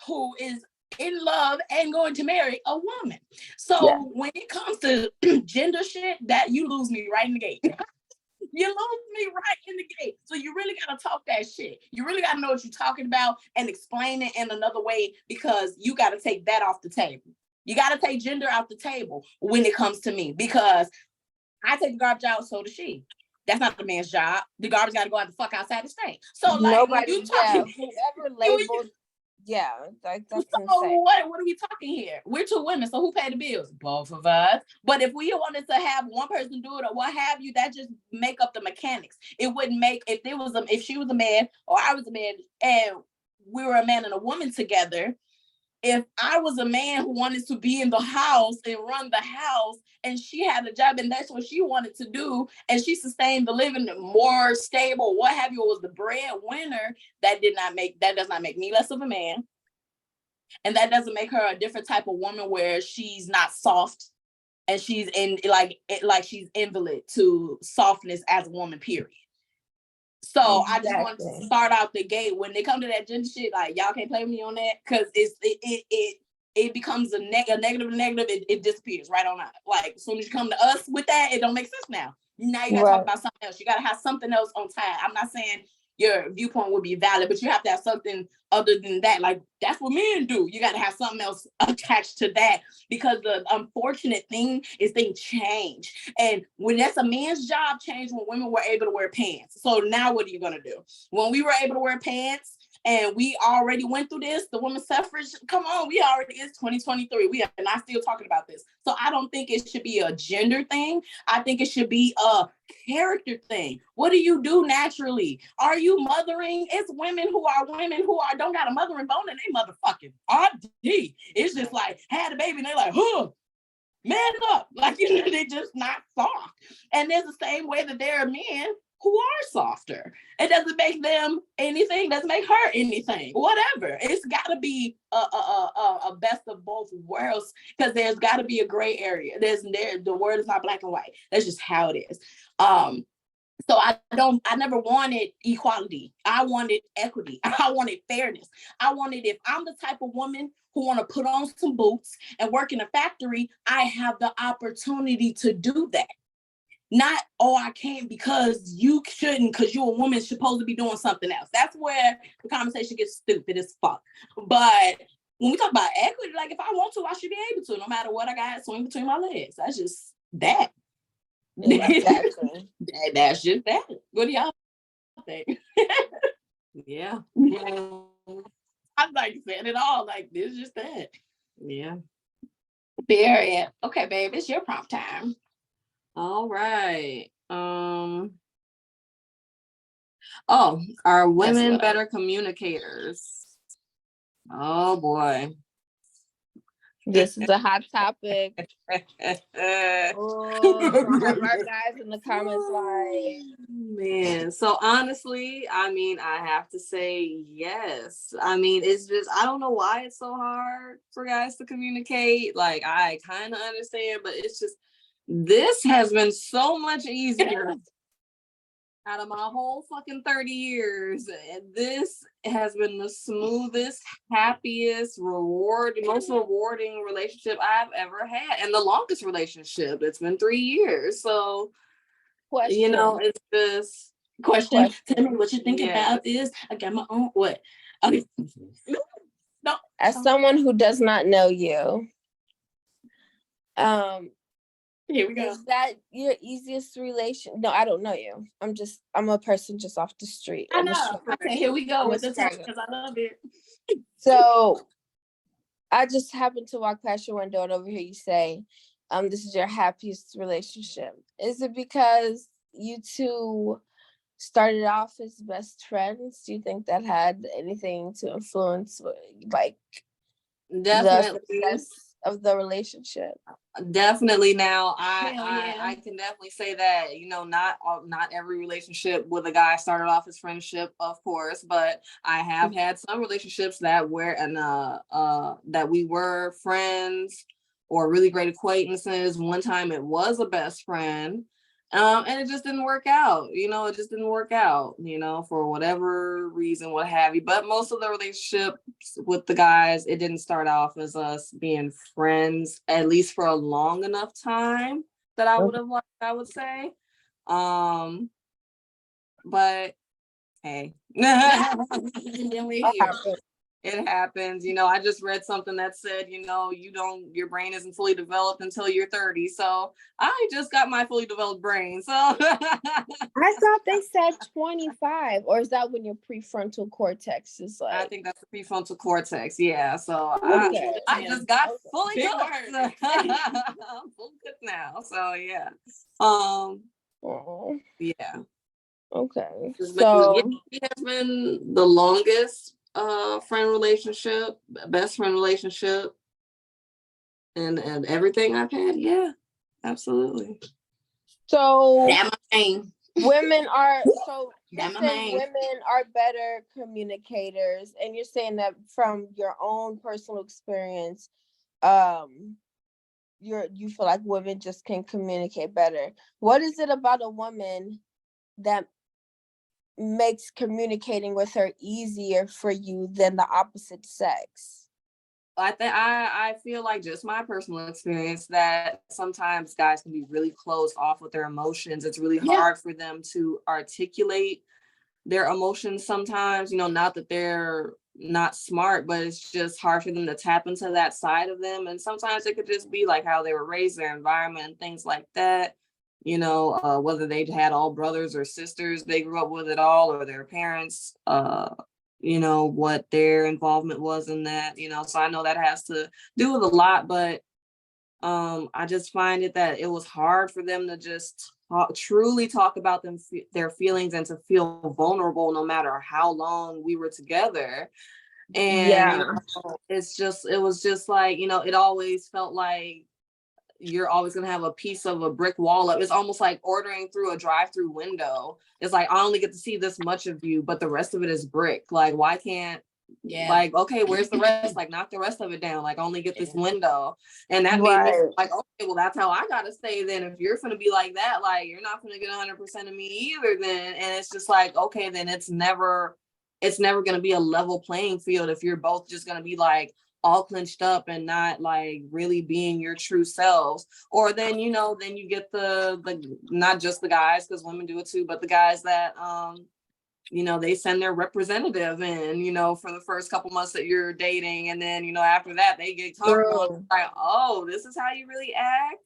who is in love and going to marry a woman. So when it comes to gender shit, that you lose me right in the gate. You lose me right in the gate. So you really gotta talk that shit. You really gotta know what you're talking about and explain it in another way, because you gotta take that off the table. You gotta take gender off the table when it comes to me, because I take the garbage out, so does she. That's not the man's job. The garbage gotta go out the fuck outside the stain. So like, when you talking, whoever labeled. Yeah, like that's insane. What are we talking here? We're two women, so who paid the bills? Both of us. But if we wanted to have one person do it or what have you, that just make up the mechanics. It wouldn't make, if she was a man or I was a man and we were a man and a woman together. If I was a man who wanted to be in the house and run the house, and she had a job and that's what she wanted to do, and she sustained the living more stable, what have you, was the breadwinner, that does not make me less of a man. And that doesn't make her a different type of woman where she's not soft and she's she's invalid to softness as a woman, period. So I just want to start out the gate when they come to that gender shit, like, y'all can't play with me on that, because it becomes a negative, it disappears right on out. Like, as soon as you come to us with that, it don't make sense now. Now you gotta talk about something else. You gotta have something else on time. I'm not saying your viewpoint would be valid, but you have to have something other than that. Like, that's what men do. You got to have something else attached to that, because the unfortunate thing is things change. And when that's a man's job, changed when women were able to wear pants. So now what are you going to do? When we were able to wear pants, and we already went through this, the women's suffrage, come on, it's 2023. We are not still talking about this. So I don't think it should be a gender thing. I think it should be a character thing. What do you do naturally? Are you mothering? It's women who don't got a mothering bone and they motherfucking RD. It's just like, had a baby and they're like, huh, man up. Like, they're just not soft. And there's the same way that there are men who are softer. It doesn't make them anything, doesn't make her anything, whatever. It's got to be a best of both worlds, because there's got to be a gray area. The word is not black and white. That's just how it is. So I never wanted equality. I wanted equity. I wanted fairness. I wanted, if I'm the type of woman who want to put on some boots and work in a factory, I have the opportunity to do that. Not, I can't because you shouldn't, because you're a woman supposed to be doing something else. That's where the conversation gets stupid as fuck. But when we talk about equity, like, if I want to, I should be able to, no matter what I got swing between my legs. That's just that. Exactly. That's just that. What do y'all think? Yeah. I'm like saying it all, like, this is just that. Yeah. Period. Okay, babe, it's your prompt time. All right. Are women better communicators? Oh boy. This is a hot topic. Some of our guys in the comments like, man. So honestly, I mean, I have to say yes. I mean, it's just, I don't know why it's so hard for guys to communicate. Like, I kind of understand, but it's just, this has been so much easier out of my whole fucking 30 years. This has been the smoothest, happiest, most rewarding relationship I've ever had. And the longest relationship. It's been 3 years. So, it's just... Question. Tell me what you think about this. I got my own, what? Okay. No. As someone who does not know you, here we go. Is that your easiest relation? No, I don't know you. I'm a person just off the street. I know. Okay, here we go with this because I love it. So I just happened to walk past your window and over here you say, this is your happiest relationship. Is it because you two started off as best friends? Do you think that had anything to influence, like, definitely? The success of the relationship? Definitely. Now Hell yeah. I can definitely say that, not every relationship with a guy started off as friendship, of course, but I have had some relationships that were that we were friends or really great acquaintances. One time it was a best friend. And it just didn't work out, it just didn't work out, for whatever reason, what have you. But most of the relationships with the guys, it didn't start off as us being friends, at least for a long enough time that I would have liked, I would say. But hey. Then we're here. It happens. I just read something that said, your brain isn't fully developed until you're 30. So I just got my fully developed brain. So I thought they said 25, or is that when your prefrontal cortex is like? I think that's the prefrontal cortex. Yeah. So Okay. I just got fully Big cooked. word. I'm full cooked now. So yeah. Oh, Yeah. okay. So So he has been the longest friend relationship, best friend relationship, and everything I've had. Yeah, absolutely. so That my name. women are That my you're saying man. women are better communicators, and you're saying that from your own personal experience, you feel like women just can communicate better. What is it about a woman that makes communicating with her easier for you than the opposite sex? I feel like, just my personal experience, that sometimes guys can be really closed off with their emotions. It's really hard for them to articulate their emotions sometimes, not that they're not smart, but it's just hard for them to tap into that side of them. And sometimes it could just be like how they were raised, their environment, and things like that. Whether they had all brothers or sisters they grew up with at all, or their parents, what their involvement was in that, so I know that has to do with a lot. But I just find that it was hard for them to just truly talk about their feelings, and to feel vulnerable no matter how long we were together. And it was just like, it always felt like you're always going to have a piece of a brick wall up. It's almost like ordering through a drive-through window. It's like, I only get to see this much of you, but the rest of it is brick. Like, why can't, like, okay, where's the rest? Like, knock the rest of it down. Like, only get this window. And that made me like, okay, well, that's how I gotta stay then. If you're gonna be like that, like, you're not gonna get 100% of me either then. And it's just like, okay, then it's never gonna be a level playing field if you're both just gonna be like all clenched up and not like really being your true selves. Or then, then you get the not just the guys, because women do it too, but the guys that they send their representative in, for the first couple months that you're dating. And then, after that, they get comfortable. Like, oh, this is how you really act?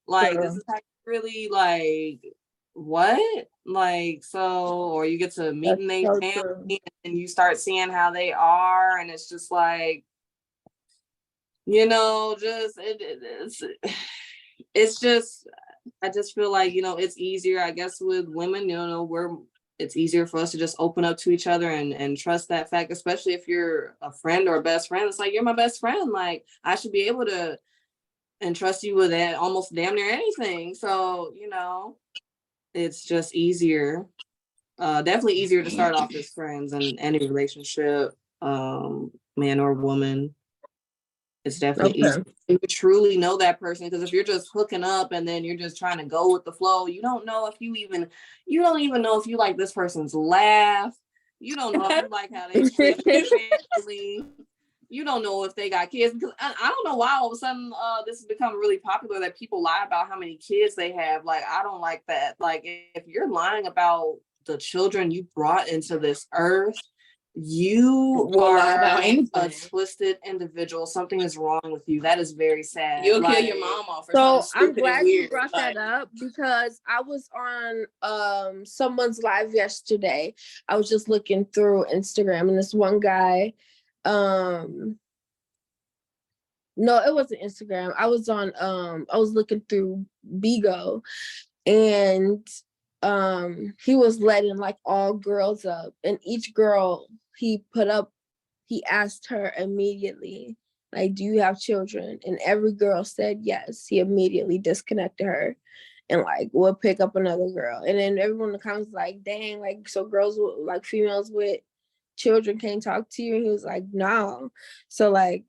Like, this is how you really, like, what? Like, so, or you get to meet their family and you start seeing how they are. And it's just like, it's just, I just feel like, it's easier, I guess, with women, it's easier for us to just open up to each other and trust that fact, especially if you're a friend or a best friend. It's like, you're my best friend. Like, I should be able to entrust you with that almost damn near anything. So, it's just easier. Definitely easier to start off as friends in any relationship, man or woman. It's definitely easy to truly know that person, because if you're just hooking up and then you're just trying to go with the flow, you don't even know if you like this person's laugh. You don't know if you like how they treat their family. You don't know if they got kids. Because I don't know why all of a sudden this has become really popular that people lie about how many kids they have. Like, I don't like that. Like, if you're lying about the children you brought into this earth, you are a twisted individual. Something is wrong with you. That is very sad. You'll kill your mom off. So I'm glad you brought that up, because I was on someone's live yesterday. I was just looking through Instagram, and this one guy, no, it wasn't Instagram. I was looking through Bigo, and he was letting like all girls up, and each girl he asked her immediately, Like, do you have children? And every girl said yes. He immediately disconnected her and like would pick up another girl. And then everyone in the comments was like, dang, like, so girls with like females with children can't talk to you. And he was like, no. So like,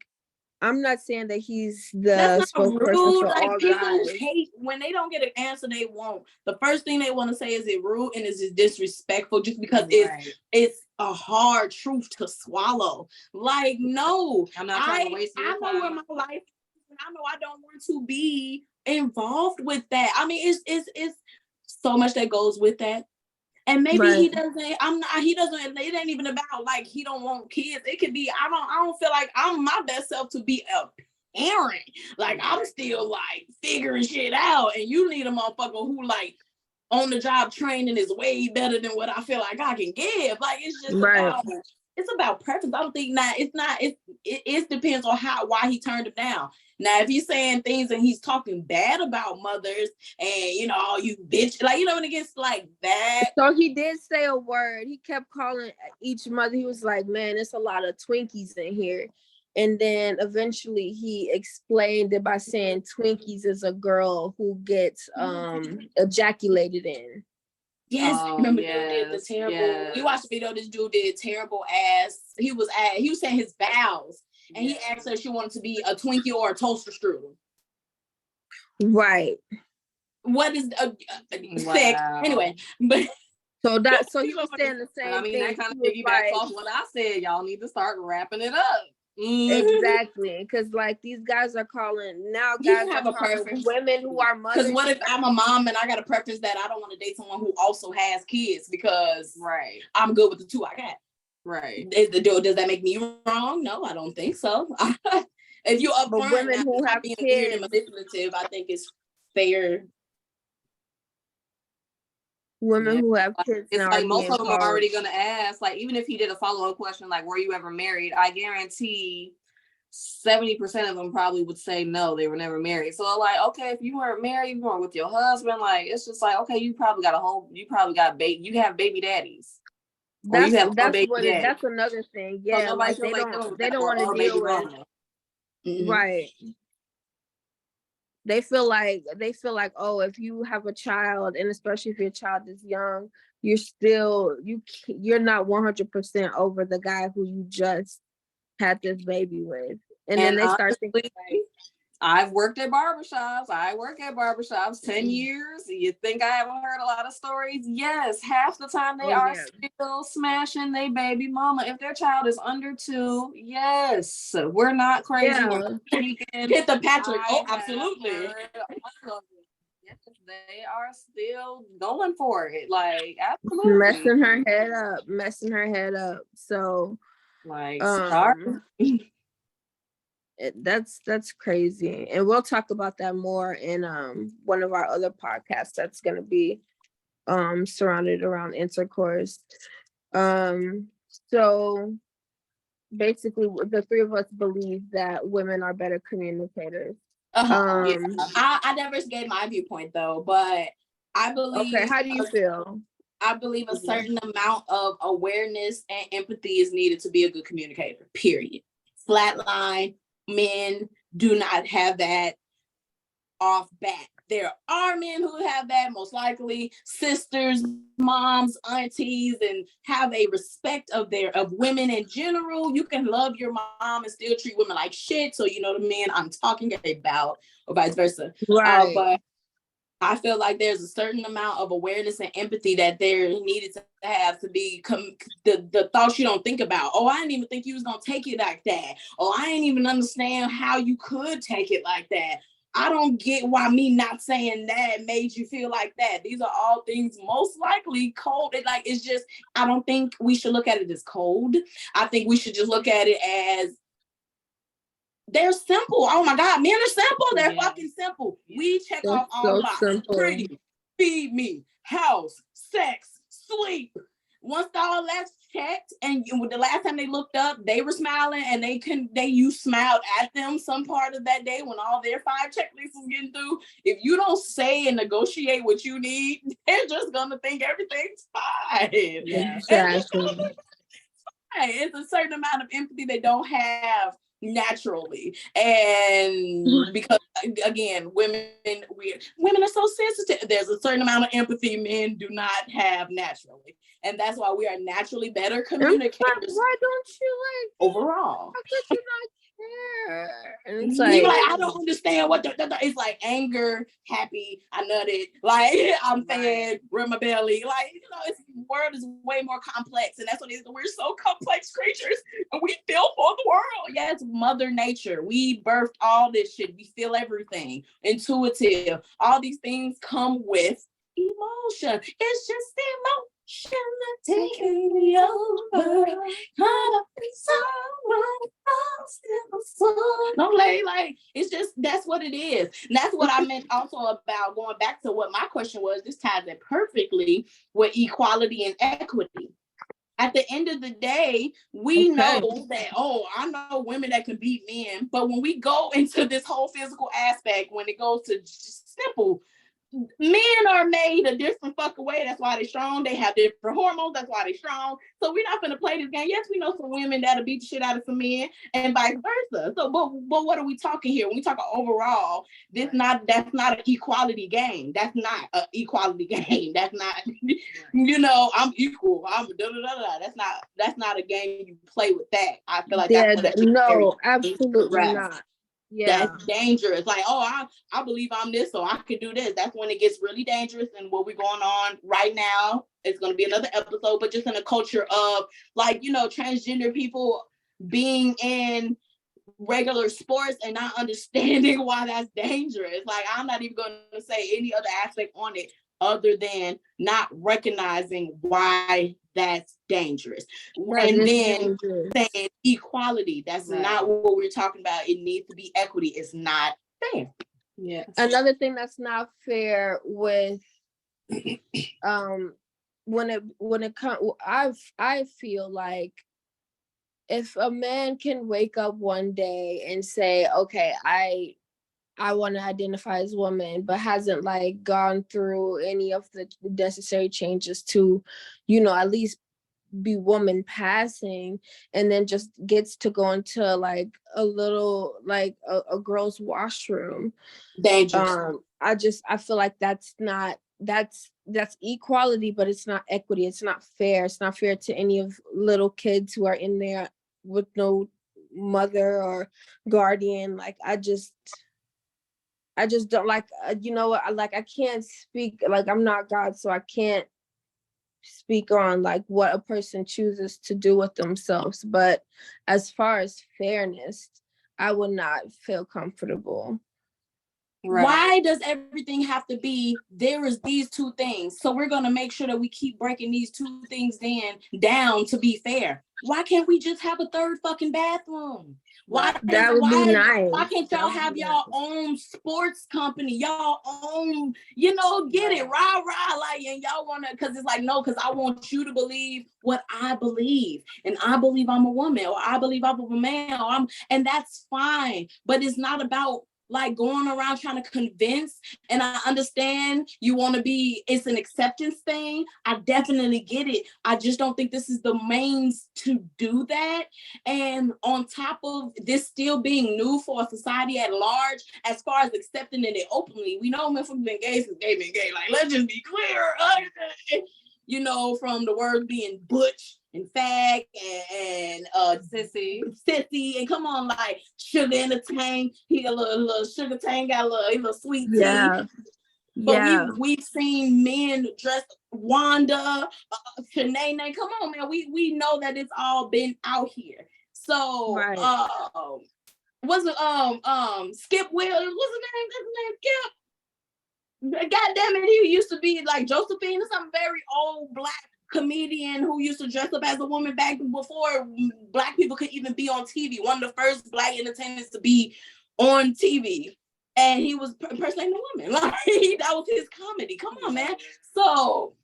I'm not saying that he's the That's not spokesperson rude. for Like, all people guys. hate when they don't get an answer they want. The first thing they want to say is it rude and is it disrespectful, just because it's a hard truth to swallow. Like, no, I'm not trying to waste your I know time. where my life is, and I know I don't want to be involved with that. I mean, it's so much that goes with that. And maybe he doesn't, he doesn't, it ain't even about like he don't want kids. It could be, I don't feel like I'm my best self to be a parent. Like, I'm still like figuring shit out, and you need a motherfucker who like on the job training is way better than what I feel like I can give. Like, it's just it's about preference. I don't think it depends on why he turned him down. Now, if he's saying things and he's talking bad about mothers and, you know, oh, you bitch, like, you know, when it gets like that. So he did say a word. He kept calling each mother. He was like, man, there's a lot of Twinkies in here. And then eventually he explained it by saying Twinkies is a girl who gets ejaculated in. Yes, remember dude did the terrible. We watched the video. This dude did terrible ass. He was saying his vows, and he asked her if she wanted to be a Twinkie or a toaster strudel. Right. What is sick? Anyway, but so he was saying the same thing. That kind of piggybacks off what I said. Y'all need to start wrapping it up. Exactly, because like these guys are calling now. Guys have a preference. Women who are mothers. Because what if I'm a mom and I got a preference that I don't want to date someone who also has kids because I'm good with the two I got. Right. Does that make me wrong? No, I don't think so. If you're upfront, women who have being kids, weird and manipulative, I think it's fair. Women who have kids, it's like most of them are already gonna ask. Like, even if he did a follow-up question, like, "Were you ever married?" I guarantee 70% of them probably would say no, they were never married. So like, okay, if you weren't married, you weren't with your husband, like, it's just like, okay, you probably got baby, you have baby daddies. That's another thing. Yeah, so like they don't want to deal with right. They feel like, oh, if you have a child, and especially if your child is young, you're not 100% over the guy who you just had this baby with. And then they start thinking like, I've worked at barbershops. I work at barbershops 10 years. You think I haven't heard a lot of stories? Yes, half the time they are still smashing their baby mama. If their child is under 2, yes, we're not crazy. We're hit the Patrick. Absolutely. Yes, they are still going for it. Like, absolutely. Messing her head up. So, like, sorry. That's crazy, and we'll talk about that more in one of our other podcasts that's going to be surrounded around intercourse. So basically the three of us believe that women are better communicators. I never gave my viewpoint though, but I believe. Okay, how do you feel? I believe a certain amount of awareness and empathy is needed to be a good communicator, period. Flatline. Men do not have that off bat. There are men who have that, most likely sisters, moms, aunties, and have a respect of women in general. You can love your mom and still treat women like shit. So you know the men I'm talking about, or vice versa. Right. But I feel like there's a certain amount of awareness and empathy that they're needed to have to be the thoughts you don't think about. Oh, I didn't even think you was going to take it like that. Oh, I didn't even understand how you could take it like that. I don't get why me not saying that made you feel like that. These are all things most likely cold. It's just, I don't think we should look at it as cold. I think we should just look at it as they're simple. Oh my God, men are simple. They're fucking simple. We check off all boxes. Pretty, feed me, house, sex, sleep. Once all that's checked, and the last time they looked up, they were smiling, and you smiled at them some part of that day when all their 5 checklists was getting through. If you don't say and negotiate what you need, they're just gonna think everything's fine. Yeah, exactly. It's a certain amount of empathy they don't have naturally. And because again, women are so sensitive. There's a certain amount of empathy men do not have naturally. And that's why we are naturally better communicators. Why don't you overall? How could you not care? And it's Like I don't understand what it's like. Anger, happy, I nutted, like I'm fed, rub my belly, like it's the world is way more complex, and that's what it is. We're so complex creatures, and we feel for the world. Yeah, it's Mother Nature. We birthed all this shit. We feel everything. Intuitive. All these things come with emotion. It's just emotion taking me over. Like it's just that's what it is. And that's what I meant also about going back to what my question was. This ties in perfectly with equality and equity. At the end of the day, we know that, I know women that can beat men, but when we go into this whole physical aspect, when it goes to just simple, men are made a different fucking way. That's why they're strong. They have different hormones. That's why they're strong. So we're not going to play this game. Yes, we know some women that'll beat the shit out of some men and vice versa. So, but what are we talking here? When we talk overall, that's not an equality game. That's not an equality game. That's not, I'm equal. I'm da-da-da-da. That's not a game you play with that. I feel like absolutely not. Yeah, that's dangerous. Like, I believe I'm this, so I can do this. That's when it gets really dangerous. And what we're going on right now, it's going to be another episode, but just in a culture of transgender people being in regular sports and not understanding why that's dangerous. Like, I'm not even going to say any other aspect on it other than not recognizing why that's dangerous. And then saying equality, that's not what we're talking about. It needs to be equity. It's not fair. Yes. Another thing that's not fair with when it comes, I feel like if a man can wake up one day and say, okay, I want to identify as woman, but hasn't gone through any of the necessary changes to, at least be woman passing, and then just gets to go into a little a girl's washroom. Dangerous. I feel like that's equality, but it's not equity. It's not fair. It's not fair to any of little kids who are in there with no mother or guardian. I just don't I can't speak, I'm not God, so I can't speak on what a person chooses to do with themselves. But as far as fairness, I would not feel comfortable. Right. Why does everything have to be, there is these two things? So we're going to make sure that we keep breaking these two things down to be fair. Why can't we just have a third fucking bathroom? Why would be nice. Why can't y'all have y'all own sports company, y'all own, get it, rah, and y'all want to, because it's no, because I want you to believe what I believe. And I believe I'm a woman, or I believe I'm a man, and that's fine. But it's not about going around trying to convince. And I understand you want to be, it's an acceptance thing. I definitely get it. I just don't think this is the means to do that. And on top of this still being new for a society at large, as far as accepting it openly, we know men from being gay since they've been gay. Let's just be clear. From the word being butch and fag and sissy, and come on, sugar in the tank. He got a little sugar tank, got a little sweet tea. Yeah. But we've seen men dressed Wanda, Shanae. Come on, man. We know that it's all been out here. So what's it Skip Williams? What's his name? That's his name, Skip. God damn it, he used to be Josephine or some very old black comedian who used to dress up as a woman back before black people could even be on TV. One of the first black entertainers to be on TV. And he was impersonating a woman. That was his comedy. Come on, man. So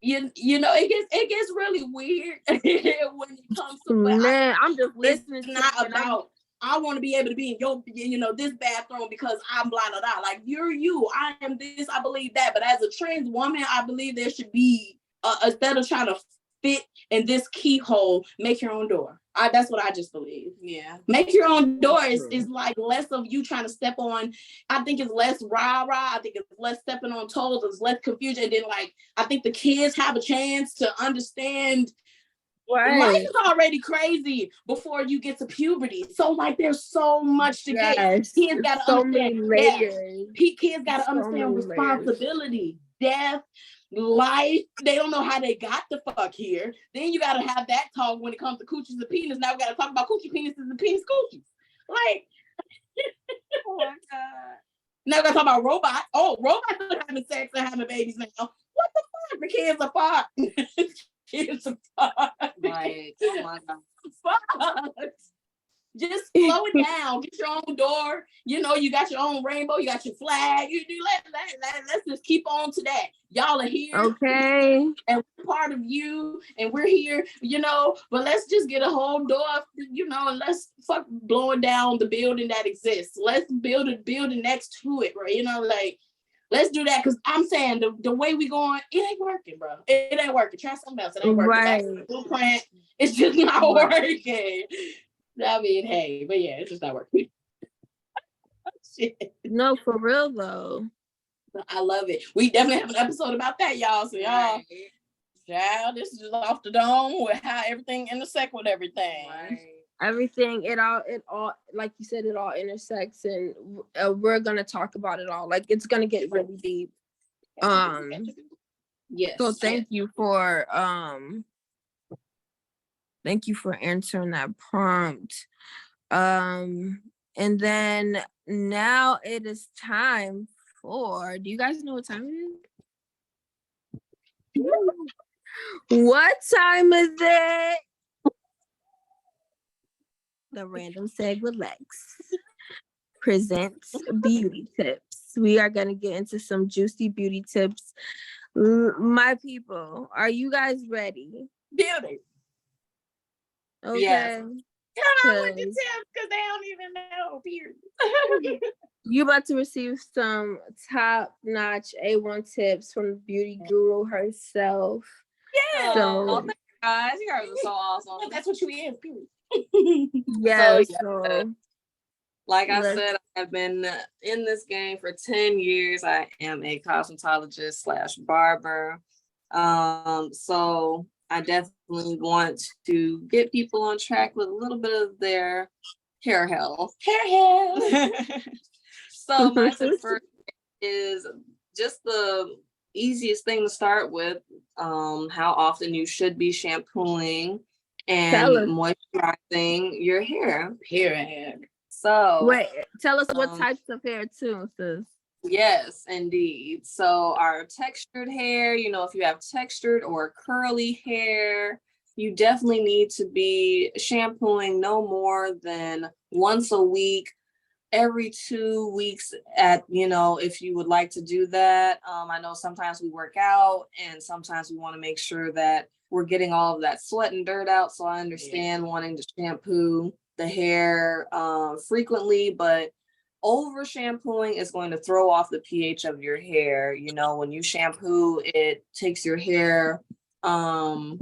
it gets really weird when it comes to I'm just listening. It's not about I want to be able to be in your, this bathroom because I'm blah, blah, blah. You're you. I am this. I believe that. But as a trans woman, I believe there should be, instead of trying to fit in this keyhole, make your own door. That's what I just believe. Yeah. Make your own door is like less of you trying to step on. I think it's less rah-rah. I think it's less stepping on toes. It's less confusion. And then like, I think the kids have a chance to understand life is already crazy before you get to puberty. So like there's so much to get. Kids gotta understand layers. Kids gotta understand responsibility, death, life. They don't know how they got the fuck here. Then you gotta have that talk when it comes to coochies and penis. Now we gotta talk about coochie penises and penis coochies. Like oh my God. Now we gotta talk about robots. Oh, robots are having sex and having babies now. What the fuck? The kids are fucked. Kids are fucked. Like, oh my God. Fuck. Just slow it down. Get your own door. You know, you got your own rainbow. You got your flag. You do let's just keep on to that. Y'all are here. Okay. And we're part of you. And we're here, you know. But let's just get a whole door, you know, and let's fuck blowing down the building that exists. Let's build a building next to it, right? You know, like let's do that. Cause I'm saying the way we going, it ain't working, bro. It ain't working. Try something else. It ain't working. Right. That's the blueprint. It's just not working. I mean, hey, but yeah, it's just not working. Shit. No, for real though. I love it. We definitely have an episode about that, y'all. So y'all, this is just off the dome with how everything intersect with everything. Right. Everything, it all, like you said, it all intersects, and we're gonna talk about it all. Like it's gonna get really deep. Yes. So thank you for answering that prompt. And then now it is time for, do you guys know what time it is? What time is it? The Random Seg with Lex presents beauty tips. We are going to get into some juicy beauty tips. My people, are you guys ready? Beauty. Okay. Yes. Come on with the tips because they don't even know. Period. You about to receive some top-notch A1 tips from the beauty guru herself. Yeah. So, thank you guys. You guys are so awesome. That's what you is. Period. Yes. So, like I said, I've been in this game for 10 years. I am a cosmetologist / barber. So I definitely want to get people on track with a little bit of their hair health. So my tip first is just the easiest thing to start with, how often you should be shampooing and moisturizing your hair. Period. So wait, tell us what types of hair too, sis. Yes, indeed. So our textured hair, you know, if you have textured or curly hair, you definitely need to be shampooing no more than once a week, every 2 weeks at, you know, if you would like to do that. I know sometimes we work out and sometimes we want to make sure that we're getting all of that sweat and dirt out. So I understand wanting to shampoo the hair frequently, but over shampooing is going to throw off the pH of your hair. You know, when you shampoo, it takes your hair from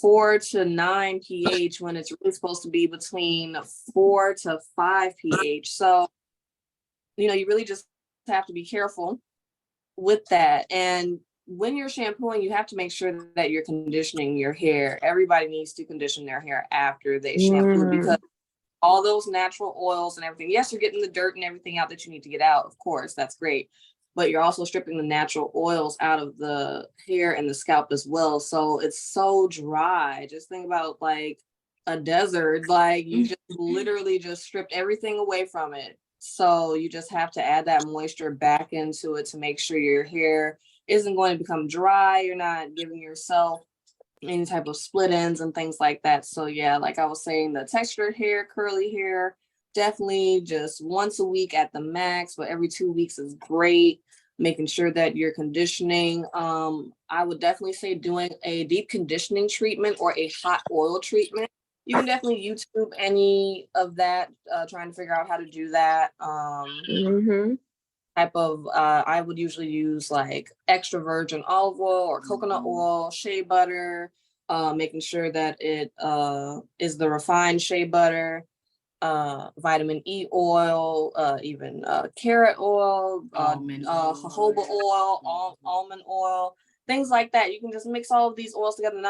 4 to 9 pH when it's really supposed to be between 4 to 5 pH. So, you know, you really just have to be careful with that. And when you're shampooing, you have to make sure that you're conditioning your hair. Everybody needs to condition their hair after they shampoo because all those natural oils and everything. Yes, you're getting the dirt and everything out that you need to get out. Of course, that's great. But you're also stripping the natural oils out of the hair and the scalp as well. So it's so dry. Just think about like a desert. Like you just literally just stripped everything away from it. So you just have to add that moisture back into it to make sure your hair isn't going to become dry. You're not giving yourself any type of split ends and things like that. So yeah, like I was saying, the textured hair, curly hair, definitely just once a week at the max, but every 2 weeks is great. Making sure that you're conditioning. I would definitely say doing a deep conditioning treatment or a hot oil treatment. You can definitely YouTube any of that, trying to figure out how to do that. Type of, I would usually use like extra virgin olive oil or coconut oil, shea butter, making sure that it is the refined shea butter, vitamin E oil, even carrot oil, jojoba oil, almond oil, things like that. You can just mix all of these oils together,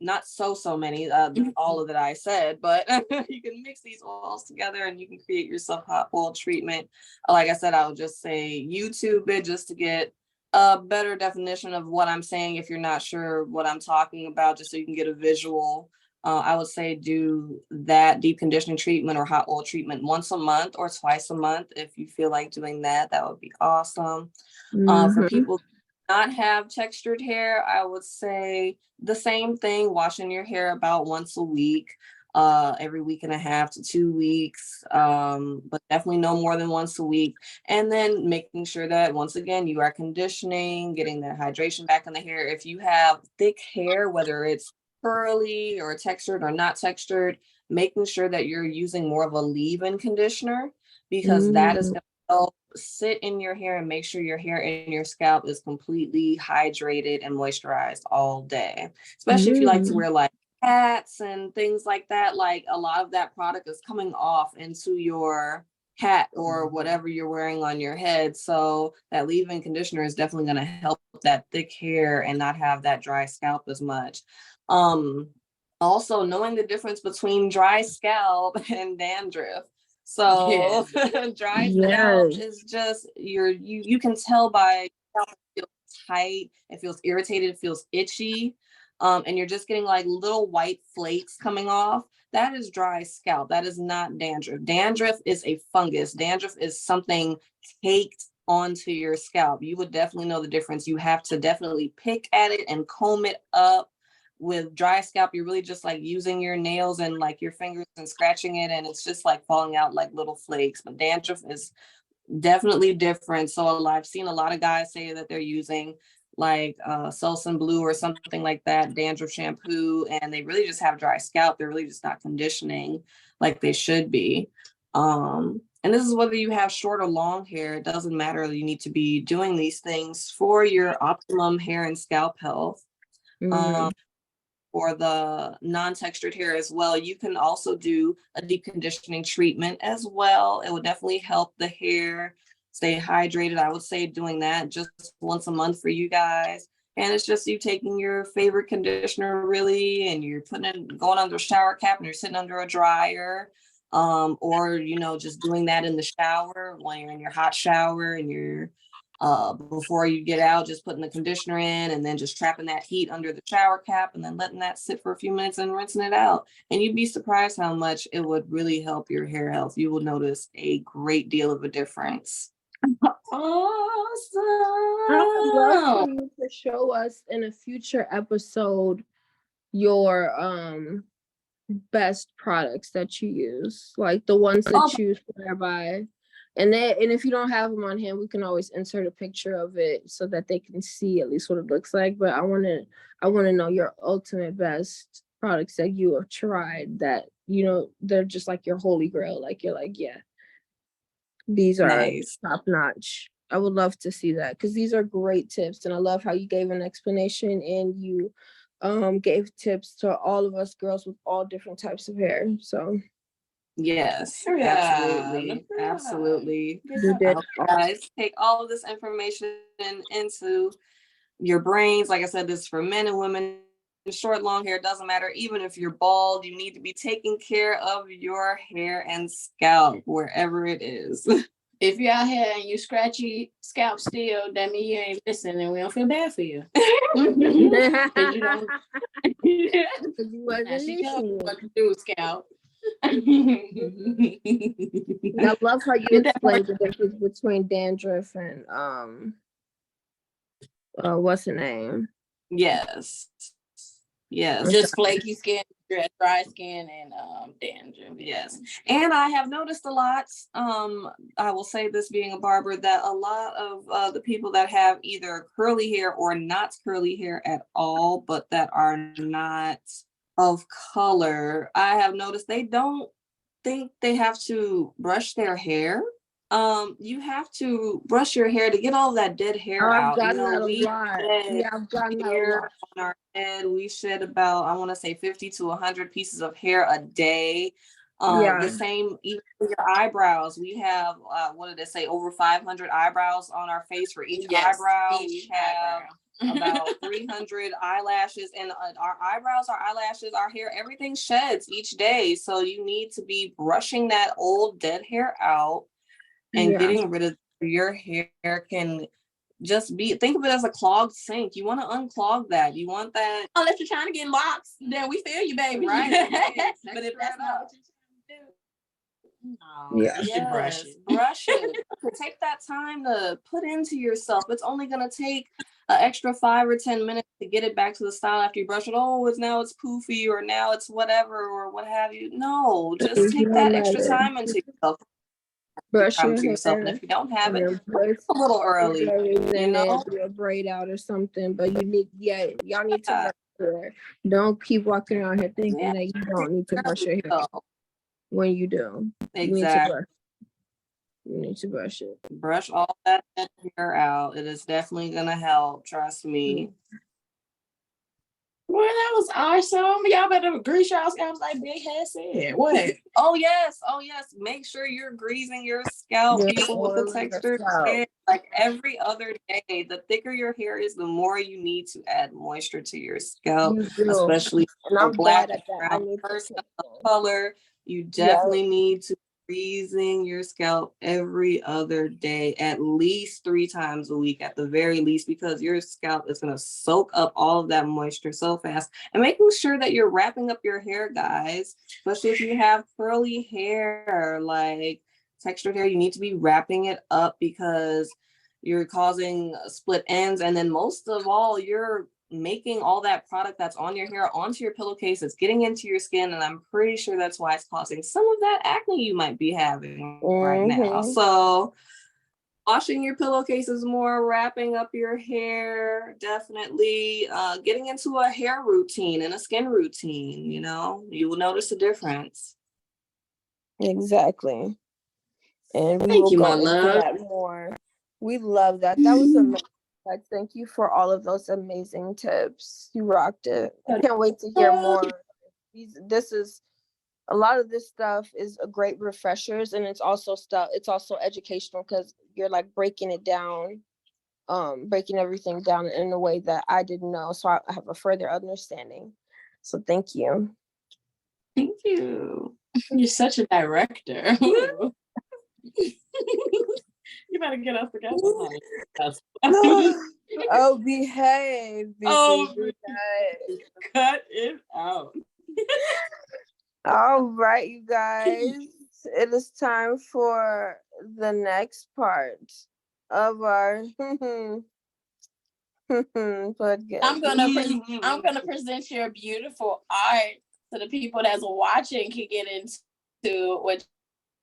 not so many, all of that I said, but you can mix these oils together and you can create yourself hot oil treatment. Like I said, I would just say YouTube it just to get a better definition of what I'm saying if you're not sure what I'm talking about, just so you can get a visual. I would say do that deep conditioning treatment or hot oil treatment once a month or twice a month. If you feel like doing that, that would be awesome. For people who not have textured hair, I would say the same thing, washing your hair about once a week, every week and a half to 2 weeks, but definitely no more than once a week. And then making sure that once again, you are conditioning, getting that hydration back in the hair. If you have thick hair, whether it's curly or textured or not textured, making sure that you're using more of a leave-in conditioner, because that is going to help sit in your hair and make sure your hair and your scalp is completely hydrated and moisturized all day. Especially if you like to wear like hats and things like that, like a lot of that product is coming off into your hat or whatever you're wearing on your head. So that leave-in conditioner is definitely going to help that thick hair and not have that dry scalp as much. Also knowing the difference between dry scalp and dandruff. So dry scalp is just you can tell by scalp feels tight, it feels irritated, it feels itchy, and you're just getting like little white flakes coming off. That is dry scalp. That is not dandruff. Dandruff is a fungus. Dandruff is something caked onto your scalp. You would definitely know the difference. You have to definitely pick at it and comb it up. With dry scalp, you're really just like using your nails and like your fingers and scratching it, and it's just like falling out like little flakes. But dandruff is definitely different. So I've seen a lot of guys say that they're using like Selsun Blue or something like that, dandruff shampoo, and they really just have dry scalp. They're really just not conditioning like they should be. And this is whether you have short or long hair, it doesn't matter. You need to be doing these things for your optimum hair and scalp health. For the non-textured hair as well, you can also do a deep conditioning treatment as well. It would definitely help the hair stay hydrated. I would say doing that just once a month for you guys. And it's just you taking your favorite conditioner really, and you're putting it, going under a shower cap and you're sitting under a dryer. Or, you know, just doing that in the shower when you're in your hot shower and you're before you get out, just putting the conditioner in and then just trapping that heat under the shower cap and then letting that sit for a few minutes and rinsing it out. And you'd be surprised how much it would really help your hair health. You will notice a great deal of a difference. Awesome. I would love for you to show us in a future episode your best products that you use, like the ones that you swear by. And if you don't have them on hand, we can always insert a picture of it so that they can see at least what it looks like. But I want to know your ultimate best products that you have tried that, you know, they're just like your holy grail. Like you're like, yeah, these are top notch. I would love to see that because these are great tips. And I love how you gave an explanation and you gave tips to all of us girls with all different types of hair. So yes, absolutely. I hope you guys take all of this information into your brains. Like I said, this is for men and women. Short, long hair, doesn't matter. Even if you're bald, you need to be taking care of your hair and scalp wherever it is. If you're out here and you scratchy scalp still, that means you ain't listening and we don't feel bad for you. You don't. You wasn't She knows listening. what to do, scalp. I love how you explained the difference between dandruff and what's the name? Yes. Just flaky skin, dry skin, and dandruff. Yes. And I have noticed a lot, I will say this being a barber, that a lot of the people that have either curly hair or not curly hair at all, but that are not of color, I have noticed they don't think they have to brush their hair. You have to brush your hair to get all that dead hair I've out. You gotten know, that a we lot. shed Yeah, I've gotten that a hair lot. on our head. We shed about, I want to say 50 to 100 pieces of hair a day. Yeah. The same, even with your eyebrows. We have, what did it say, over 500 eyebrows on our face for each eyebrow. We have about 300 eyelashes, and our eyebrows, our eyelashes, our hair, everything sheds each day. So you need to be brushing that old dead hair out and getting rid of your hair can just be, think of it as a clogged sink. You want to unclog that. You want that. Unless you're trying to get locks, then we feel you, baby. Right. But if that's not what you're trying to do, Yeah. you should brush it. Brush it. Take that time to put into yourself. It's only gonna take an extra 5 or 10 minutes to get it back to the style after you brush it. Oh, it's poofy, or now it's whatever, or what have you. No, just take that extra time into yourself. Brush your To yourself, and hair. if you don't have it, Brush a little early, you know. do a braid out or something. But you need, y'all need to brush your hair. Don't keep walking around here thinking that you don't need to brush your hair when you do. Exactly. You need to brush it. Brush all that hair out. It is definitely gonna help. Trust me. Well, that was awesome. Y'all better grease y'all scalps like Big Head said. What? Oh yes. Make sure you're greasing your scalp, people with the textured hair, like every other day. The thicker your hair is, the more you need to add moisture to your scalp, especially for black and brown person of color. You definitely need to greasing your scalp every other day, at least 3 times a week at the very least, because your scalp is going to soak up all of that moisture so fast. And making sure that you're wrapping up your hair, guys, especially if you have curly hair, like textured hair, you need to be wrapping it up because you're causing split ends. And then most of all, you're making all that product that's on your hair onto your pillowcase. It's getting into your skin, and I'm pretty sure that's why it's causing some of that acne you might be having right now. So washing your pillowcases more, wrapping up your hair, definitely getting into a hair routine and a skin routine. You know, you will notice a difference. Exactly. And we Thank will you, go my into love. that more. We love that. That was amazing. Thank you for all of those amazing tips. You rocked it. I can't wait to hear more. This is a lot of this stuff is a great refreshers, and it's also educational because you're like breaking it down, breaking everything down in a way that I didn't know. So I have a further understanding. So thank you. Thank you. You're such a director. You better get us together. Oh, behave. Oh, cut it out. All right, you guys. It is time for the next part of our podcast. I'm gonna present your beautiful art so the people that's watching can get into what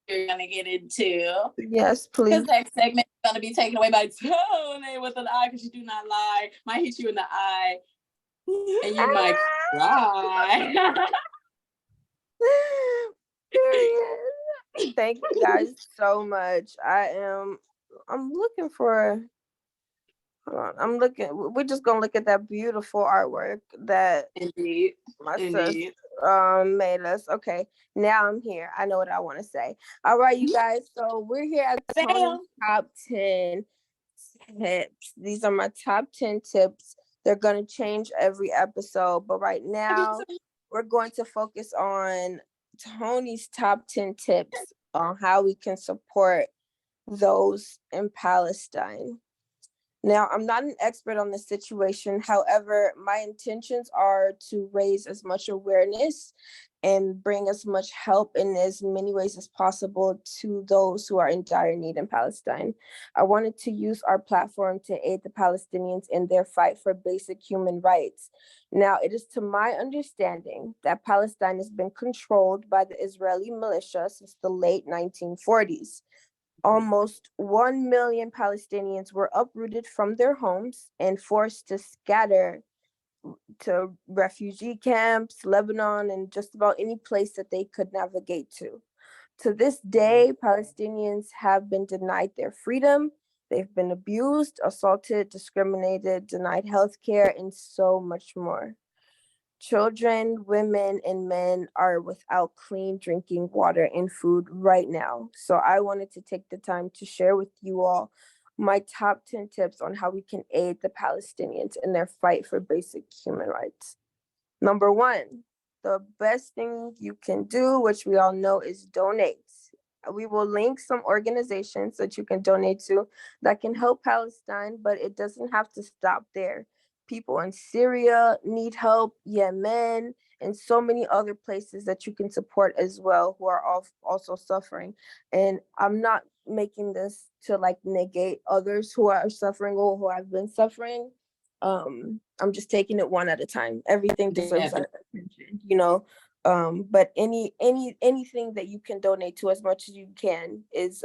you're gonna get into. Yes, please. Because that segment is gonna be taken away by Tony with an eye, because you do not lie. Might hit you in the eye, and you might cry. Thank you guys so much. I'm looking for, hold on, we're just gonna look at that beautiful artwork that my sis made us. Okay, now I'm here. I know what I want to say. All right, you guys. So we're here at Tony's top 10 tips. These are my top 10 tips. They're gonna change every episode, but right now we're going to focus on Tony's top 10 tips on how we can support those in Palestine. Now, I'm not an expert on the situation. However, my intentions are to raise as much awareness and bring as much help in as many ways as possible to those who are in dire need in Palestine. I wanted to use our platform to aid the Palestinians in their fight for basic human rights. Now, it is to my understanding that Palestine has been controlled by the Israeli militia since the late 1940s. Almost 1 million Palestinians were uprooted from their homes and forced to scatter to refugee camps, Lebanon, and just about any place that they could navigate to. To this day, Palestinians have been denied their freedom. They've been abused, assaulted, discriminated, denied healthcare, and so much more. Children, women, and men are without clean drinking water and food right now. So I wanted to take the time to share with you all my top 10 tips on how we can aid the Palestinians in their fight for basic human rights. Number one, the best thing you can do, which we all know, is donate. We will link some organizations that you can donate to that can help Palestine, but it doesn't have to stop there. People in Syria need help, Yemen, and so many other places that you can support as well who are also suffering. And I'm not making this to like negate others who are suffering or who have been suffering. I'm just taking it one at a time. Everything deserves our attention, you know. But anything that you can donate to as much as you can is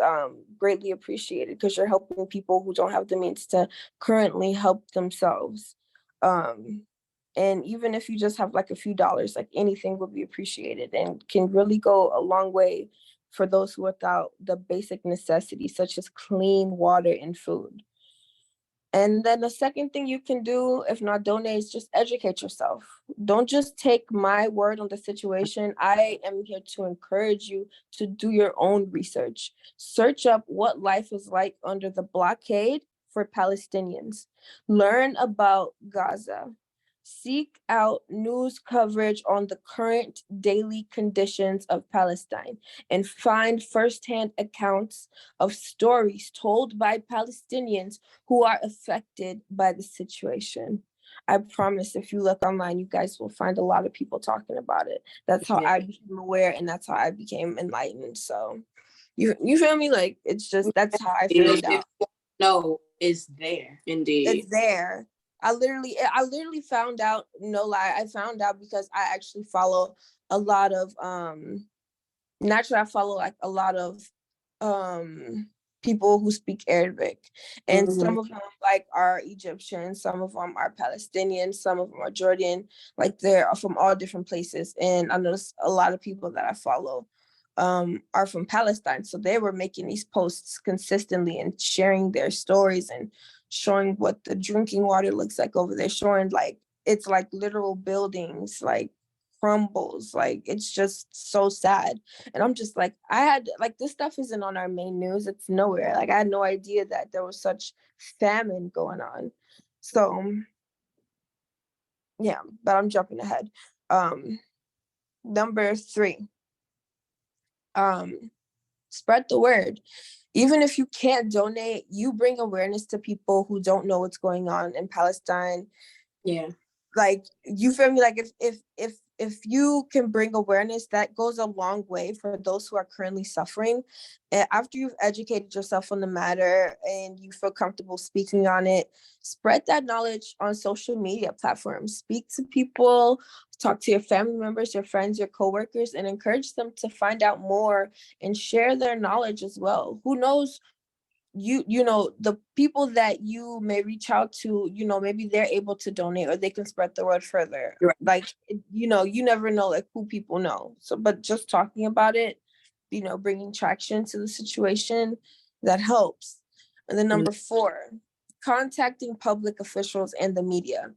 greatly appreciated because you're helping people who don't have the means to currently help themselves. And even if you just have like a few dollars, like anything would be appreciated and can really go a long way for those who are without the basic necessities such as clean water and food. And then the second thing you can do, if not donate, is just educate yourself. Don't just take my word on the situation. I am here to encourage you to do your own research. Search up what life is like under the blockade for Palestinians. Learn about Gaza. Seek out news coverage on the current daily conditions of Palestine and find firsthand accounts of stories told by Palestinians who are affected by the situation. I promise if you look online, you guys will find a lot of people talking about it. That's how I became aware and that's how I became enlightened. So you feel me? Like it's just that's how I found out. No, it's there. Indeed. It's there. I literally found out, no lie, I found out because I actually follow a lot of naturally I follow like a lot of people who speak Arabic, and some of them like are Egyptian, some of them are Palestinian, some of them are Jordan, like they're from all different places. And I noticed a lot of people that I follow are from Palestine, so they were making these posts consistently and sharing their stories and showing what the drinking water looks like over there, showing like it's like literal buildings like crumbles, like it's just so sad. And I'm just like, I had like this stuff isn't on our main news, it's nowhere. Like I had no idea that there was such famine going on. So yeah, but I'm jumping ahead. Number 3, spread the word. Even if you can't donate, you bring awareness to people who don't know what's going on in Palestine. Yeah. Like, you feel me? Like if you can bring awareness, that goes a long way for those who are currently suffering. And after you've educated yourself on the matter and you feel comfortable speaking on it, spread that knowledge on social media platforms. Speak to people, talk to your family members, your friends, your coworkers, and encourage them to find out more and share their knowledge as well. Who knows, you know, the people that you may reach out to, you know, maybe they're able to donate or they can spread the word further. Right. Like, you know, you never know like who people know. So, but just talking about it, you know, bringing traction to the situation, that helps. And then number 4, contacting public officials and the media.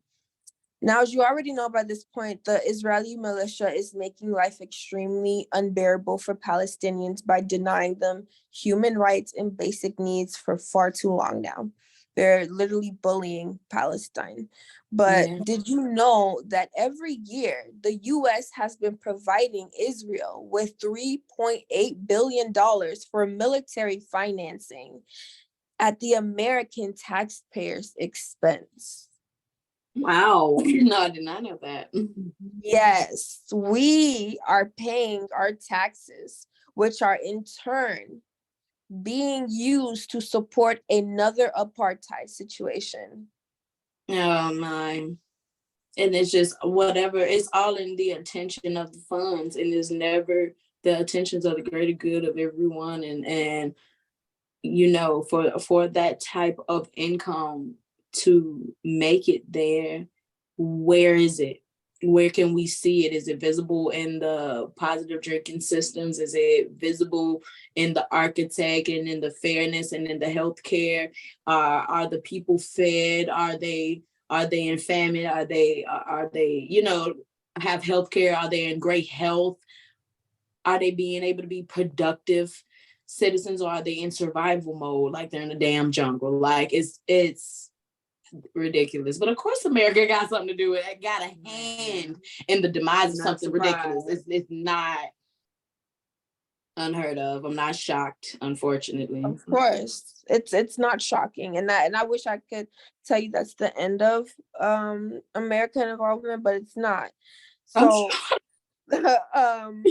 Now, as you already know by this point, the Israeli militia is making life extremely unbearable for Palestinians by denying them human rights and basic needs for far too long now. They're literally bullying Palestine. But did you know that every year the US has been providing Israel with $3.8 billion for military financing at the American taxpayers' expense? Wow. No, I did not know that. Yes, we are paying our taxes, which are in turn being used to support another apartheid situation. Oh my. And it's just whatever, it's all in the attention of the funds, and it's never the attentions of the greater good of everyone. And you know, for that type of income to make it there, where is it? where can we see it? Is it visible in the positive drinking systems? Is it visible in the architect and in the fairness and in the healthcare? Are the people fed? Are they in famine? Are they have healthcare? Are they in great health? Are they being able to be productive citizens, or are they in survival mode like they're in a damn jungle? Like it's ridiculous. But of course America got something to do with it. Got a hand in the demise of something ridiculous. It's not unheard of. I'm not shocked, unfortunately. Of course, it's not shocking, and I wish I could tell you that's the end of American involvement, but it's not. So um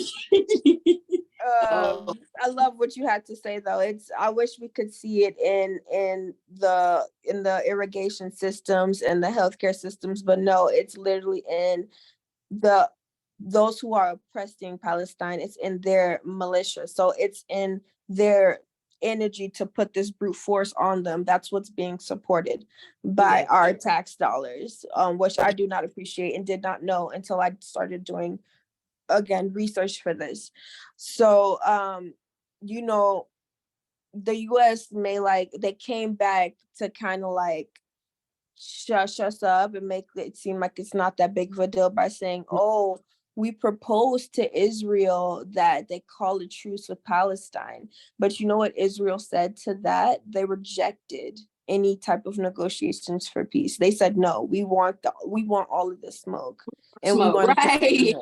Oh, I love what you had to say though. I wish we could see it in the irrigation systems and the healthcare systems, but no, it's literally in the those who are oppressing Palestine. It's in their militia. So it's in their energy to put this brute force on them. That's what's being supported by our tax dollars, which I do not appreciate and did not know until I started doing again research for this. So you know, the US they came back to kind of like shush us up and make it seem like it's not that big of a deal by saying, oh, we proposed to Israel that they call a truce with Palestine. But you know what Israel said to that? They rejected any type of negotiations for peace. They said no, we want all of the smoke, and we want right.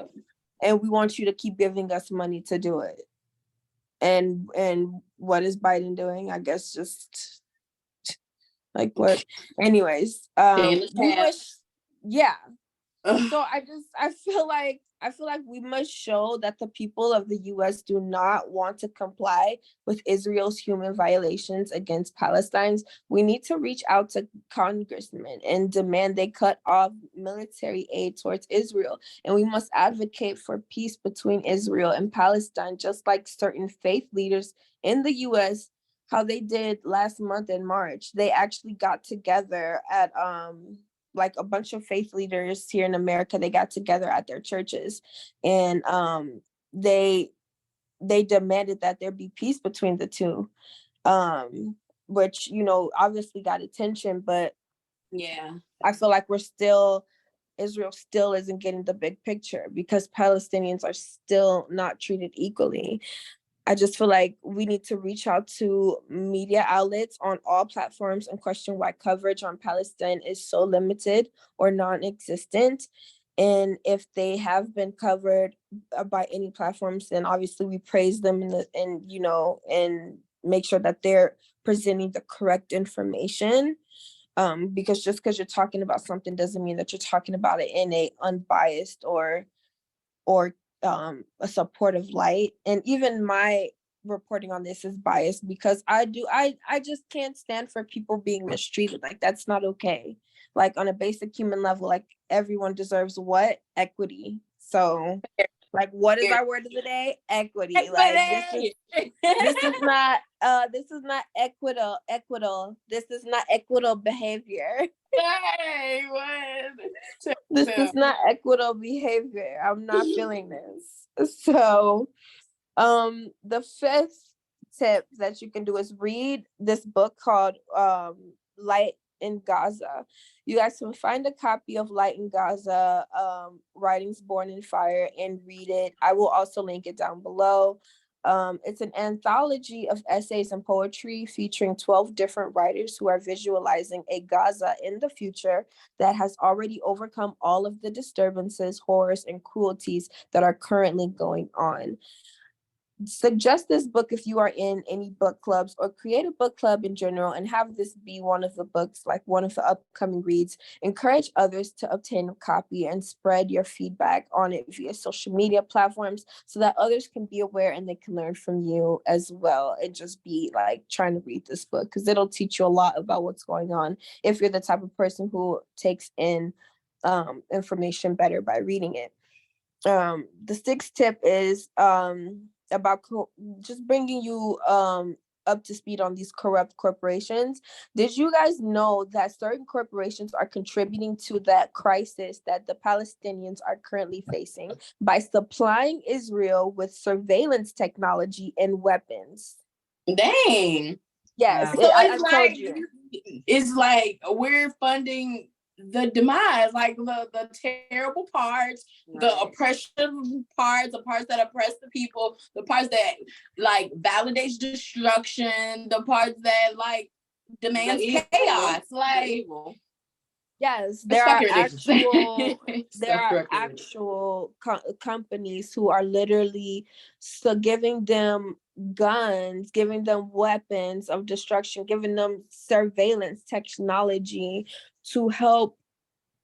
and we want you to keep giving us money to do it. And what is Biden doing? I guess just like what? Anyways, we wish, yeah. So I feel like we must show that the people of the US do not want to comply with Israel's human violations against Palestinians. We need to reach out to congressmen and demand they cut off military aid towards Israel. And we must advocate for peace between Israel and Palestine, just like certain faith leaders in the US, how they did last month in March. They actually got together at like a bunch of faith leaders here in America. They got together at their churches, and they demanded that there be peace between the two, which obviously got attention. But Yeah, I feel like Israel still isn't getting the big picture because Palestinians are still not treated equally. I just feel like we need to reach out to media outlets on all platforms and question why coverage on Palestine is so limited or non-existent. And if they have been covered by any platforms, then obviously we praise them and make sure that they're presenting the correct information. Because just because you're talking about something doesn't mean that you're talking about it in a unbiased or a supportive light. And even my reporting on this is biased because I just can't stand for people being mistreated. Like, that's not okay. Like, on a basic human level, like, everyone deserves what? Equity. So, like, what is our word of the day? Equity. Like, this is not equitable. This is not equitable behavior. hey, what? This is not equitable behavior. I'm not feeling this. So the fifth tip that you can do is read this book called Light in Gaza. You guys can find a copy of Light in Gaza, Writings Born in Fire, and read it. I will also link it down below. It's an anthology of essays and poetry featuring 12 different writers who are visualizing a Gaza in the future that has already overcome all of the disturbances, horrors, and cruelties that are currently going on. Suggest this book if you are in any book clubs, or create a book club in general and have this be one of the books, like one of the upcoming reads. Encourage others to obtain a copy and spread your feedback on it via social media platforms so that others can be aware and they can learn from you as well, and just be like trying to read this book because it'll teach you a lot about what's going on if you're the type of person who takes in information better by reading it. The sixth tip is about just bringing you a up to speed on these corrupt corporations. Did you guys know that certain corporations are contributing to that crisis that the Palestinians are currently facing by supplying Israel with surveillance technology and weapons? Dang. Yes, Wow. So I it's told like you. it's like we're funding the demise, like the terrible parts, the Right. oppression parts, the parts that oppress the people, the parts that like validates destruction, the parts that like demands chaos. Like evil. Yes, it's there are fucking ridiculous. actual companies who are literally giving them guns, giving them weapons of destruction, giving them surveillance technology to help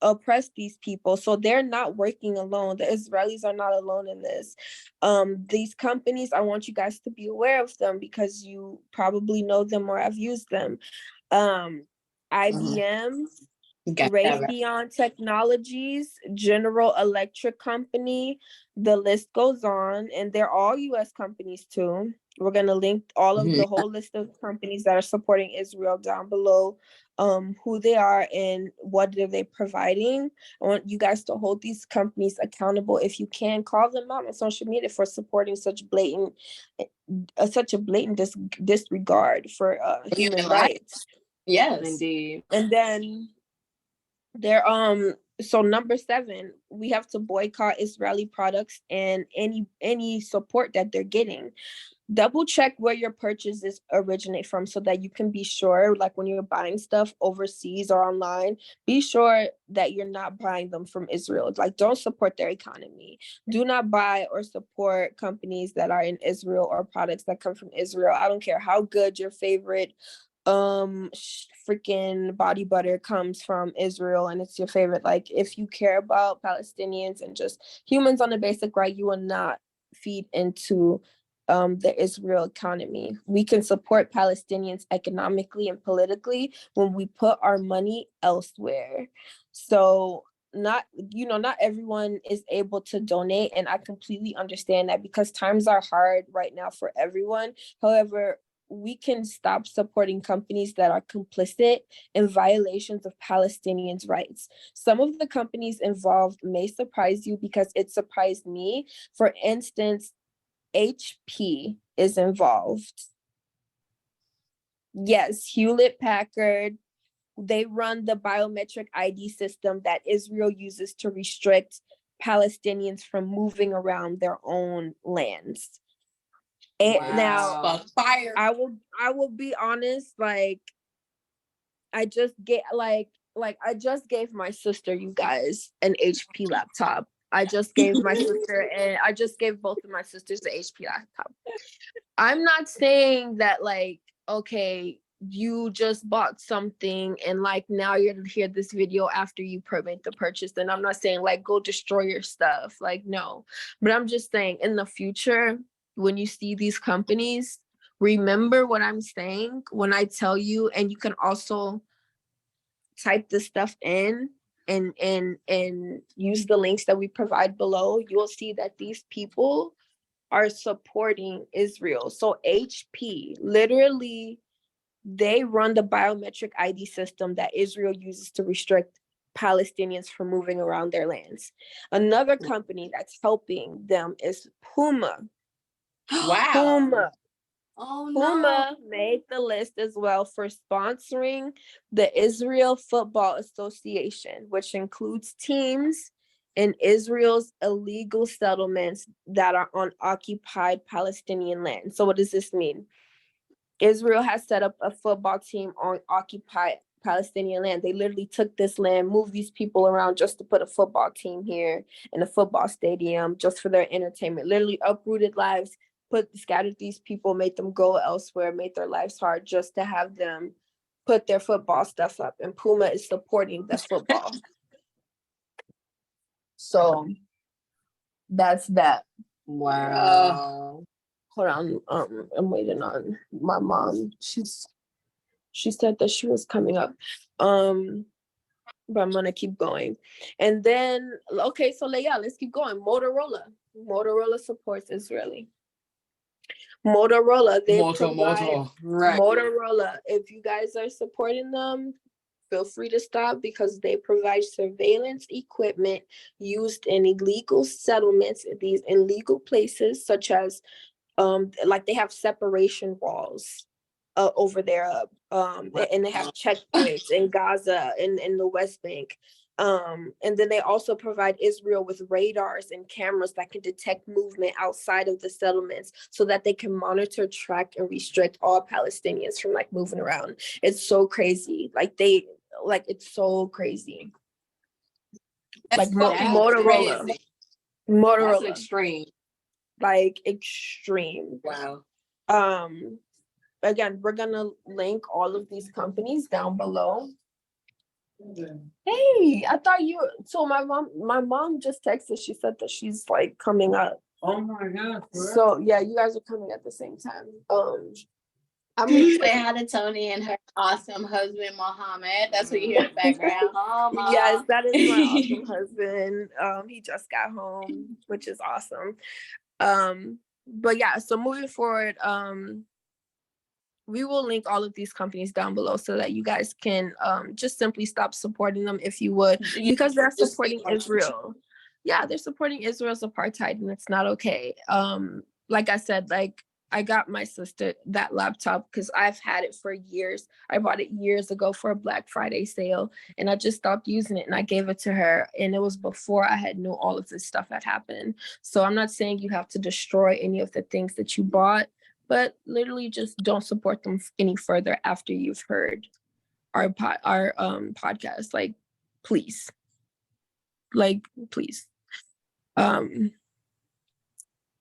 oppress these people. So they're not working alone. The Israelis are not alone in this. These companies, I want you guys to be aware of them because you probably know them or have used them. IBM, Raytheon Technologies, General Electric Company, the list goes on, and they're all US companies too. We're going to link all of the whole list of companies that are supporting Israel down below, who they are and what are they providing. I want you guys to hold these companies accountable. If you can, call them out on social media for supporting such a blatant disregard for human rights. Yes, indeed. And then they're so number 7, we have to boycott Israeli products and any support that they're getting. Double check where your purchases originate from so that you can be sure, like when you're buying stuff overseas or online, be sure that you're not buying them from Israel. Like, don't support their economy. Do not buy or support companies that are in Israel or products that come from Israel. I don't care how good your favorite freaking body butter comes from Israel and it's your favorite. Like, if you care about Palestinians and just humans on a basic right, you will not feed into the Israel economy. We can support Palestinians economically and politically when we put our money elsewhere. So not everyone is able to donate, and I completely understand that because times are hard right now for everyone. However, we can stop supporting companies that are complicit in violations of Palestinians' rights. Some of the companies involved may surprise you because it surprised me. For instance, HP is involved. Yes, Hewlett Packard. They run the biometric ID system that Israel uses to restrict Palestinians from moving around their own lands. And now, fire. I will be honest, like I just get I just gave my sister, you guys, an HP laptop. I just gave my sister and I just gave both of my sisters the HP laptop. I'm not saying that like, okay, you just bought something and like now you're to hear this video after you made the purchase. Then I'm not saying like go destroy your stuff. Like, no. But I'm just saying in the future, when you see these companies, remember what I'm saying when I tell you, and you can also type this stuff in and use the links that we provide below. You will see that these people are supporting Israel. So HP, literally, they run the biometric ID system that Israel uses to restrict Palestinians from moving around their lands. Another company that's helping them is Puma. Wow. Puma. Oh Puma made the list as well for sponsoring the Israel Football Association, which includes teams in Israel's illegal settlements that are on occupied Palestinian land. So what does this mean? Israel has set up a football team on occupied Palestinian land. They literally took this land, moved these people around just to put a football team here in a football stadium just for their entertainment. Literally uprooted lives, scattered these people, made them go elsewhere, made their lives hard just to have them put their football stuff up. And Puma is supporting the football. So that's that. Wow. Hold on. I'm waiting on my mom. She said that she was coming up. But I'm gonna keep going. And then okay, so yeah, let's keep going. Motorola supports Israeli. Motorola, they Moto, provide right. Motorola. If you guys are supporting them, feel free to stop because they provide surveillance equipment used in illegal settlements, these illegal places, such as like they have separation walls over there, and they have checkpoints in Gaza and in the West Bank. And then they also provide Israel with radars and cameras that can detect movement outside of the settlements so that they can monitor, track, and restrict all Palestinians from like moving around. It's so crazy. It's so crazy. That's Motorola. crazy. Motorola. That's extreme. Like extreme. Wow. Again, we're gonna link all of these companies down below. Hey, I thought you. So my mom just texted. She said that she's like coming up. Oh my God. So yeah, you guys are coming at the same time. I'm Please say hi to Tony and her awesome husband Mohammed. That's what you hear in the background. Yes, that is my awesome husband. He just got home, which is awesome. But yeah, so moving forward, we will link all of these companies down below so that you guys can just simply stop supporting them if you would, because they're supporting Israel. Yeah, they're supporting Israel's apartheid, and it's not okay. Like I said, like I got my sister that laptop because I've had it for years. I bought it years ago for a Black Friday sale, and I just stopped using it and I gave it to her. And it was before I had knew all of this stuff had happened. So I'm not saying you have to destroy any of the things that you bought, but literally just don't support them any further after you've heard our podcast. Like, please.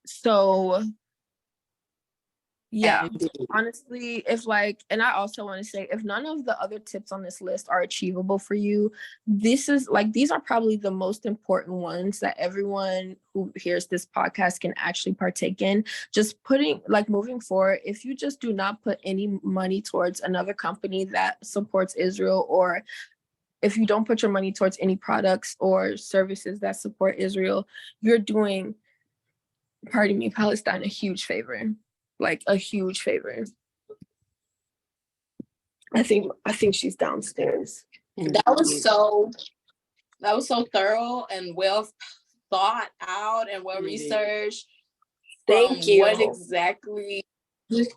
So yeah, honestly, and I also want to say, if none of the other tips on this list are achievable for you, these are probably the most important ones that everyone who hears this podcast can actually partake in. Just moving forward, if you just do not put any money towards another company that supports Israel, or if you don't put your money towards any products or services that support Israel, you're doing, pardon me, Palestine a huge favor. Like a huge favor. I think she's downstairs. That was so thorough and well thought out and well researched. Thank you. What exactly?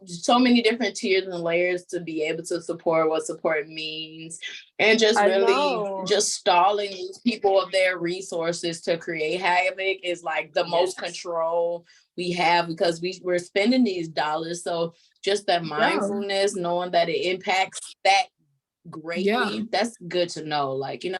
So many different tiers and layers to be able to support what support means, and just really just stalling these people of their resources to create havoc is like the most control we have, because we're spending these dollars. So just that mindfulness, knowing that it impacts that greatly, that's good to know. Like, you know,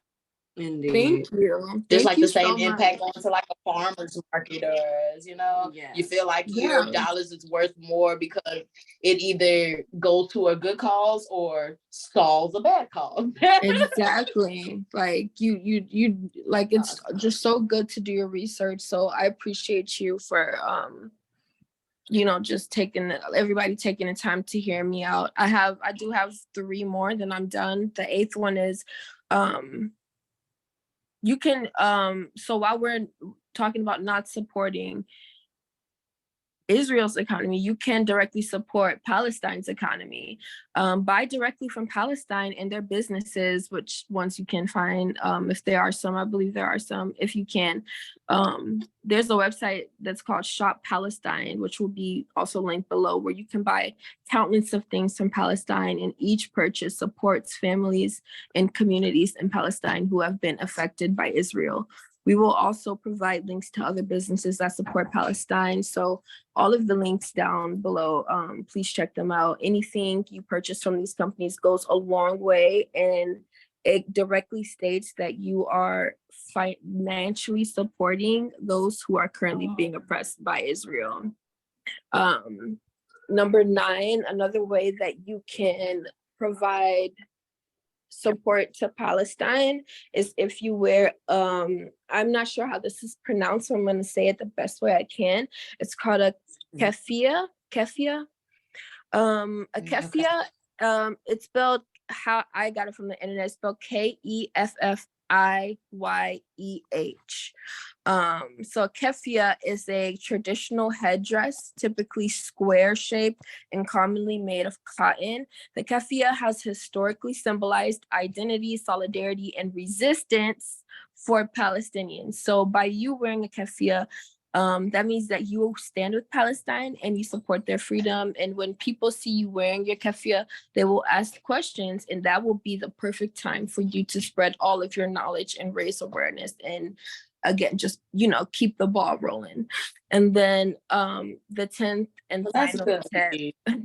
indeed. Thank you. There's like the same impact going to like a farmer's market, or you know, you feel like your dollars is worth more because it either goes to a good cause or stalls a bad cause. Exactly. Like you like, it's just so good to do your research. So I appreciate you for just everybody taking the time to hear me out. I do have 3 more, then I'm done. The 8th one is you can so while we're talking about not supporting Israel's economy, you can directly support Palestine's economy. Buy directly from Palestine and their businesses, which ones you can find, if there are some. I believe there are some. If you can, there's a website that's called Shop Palestine, which will be also linked below, where you can buy countless of things from Palestine, and each purchase supports families and communities in Palestine who have been affected by Israel. We will also provide links to other businesses that support Palestine. So all of the links down below, please check them out. Anything you purchase from these companies goes a long way, and it directly states that you are financially supporting those who are currently being oppressed by Israel. Number 9, another way that you can provide support to Palestine is if you wear, I'm not sure how this is pronounced, so I'm going to say it the best way I can. It's called a keffiyeh. A keffiyeh, it's spelled how I got it from the internet. It's spelled Keffiyeh. So keffiyeh is a traditional headdress, typically square shaped and commonly made of cotton. The keffiyeh has historically symbolized identity, solidarity, and resistance for Palestinians. So by you wearing a keffiyeh, that means that you stand with Palestine and you support their freedom. And when people see you wearing your keffiyeh, they will ask questions, and that will be the perfect time for you to spread all of your knowledge and raise awareness, and again, just, keep the ball rolling. And then the 10th and final tip,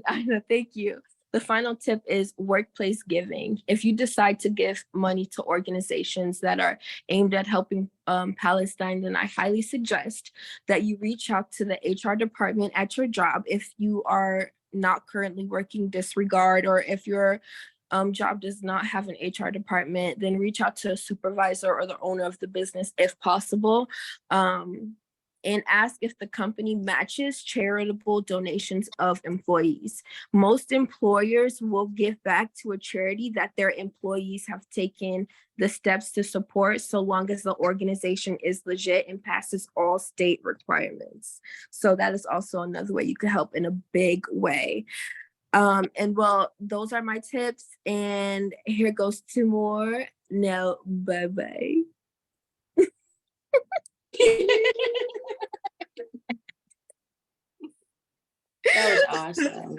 I know, thank you. The final tip is workplace giving. If you decide to give money to organizations that are aimed at helping Palestine, then I highly suggest that you reach out to the HR department at your job. If you are not currently working, disregard, or if your job does not have an HR department, then reach out to a supervisor or the owner of the business if possible. And ask if the company matches charitable donations of employees. Most employers will give back to a charity that their employees have taken the steps to support, so long as the organization is legit and passes all state requirements. So that is also another way you can help in a big way. And well, those are my tips, and here goes 2 more. Now, bye-bye. That was awesome.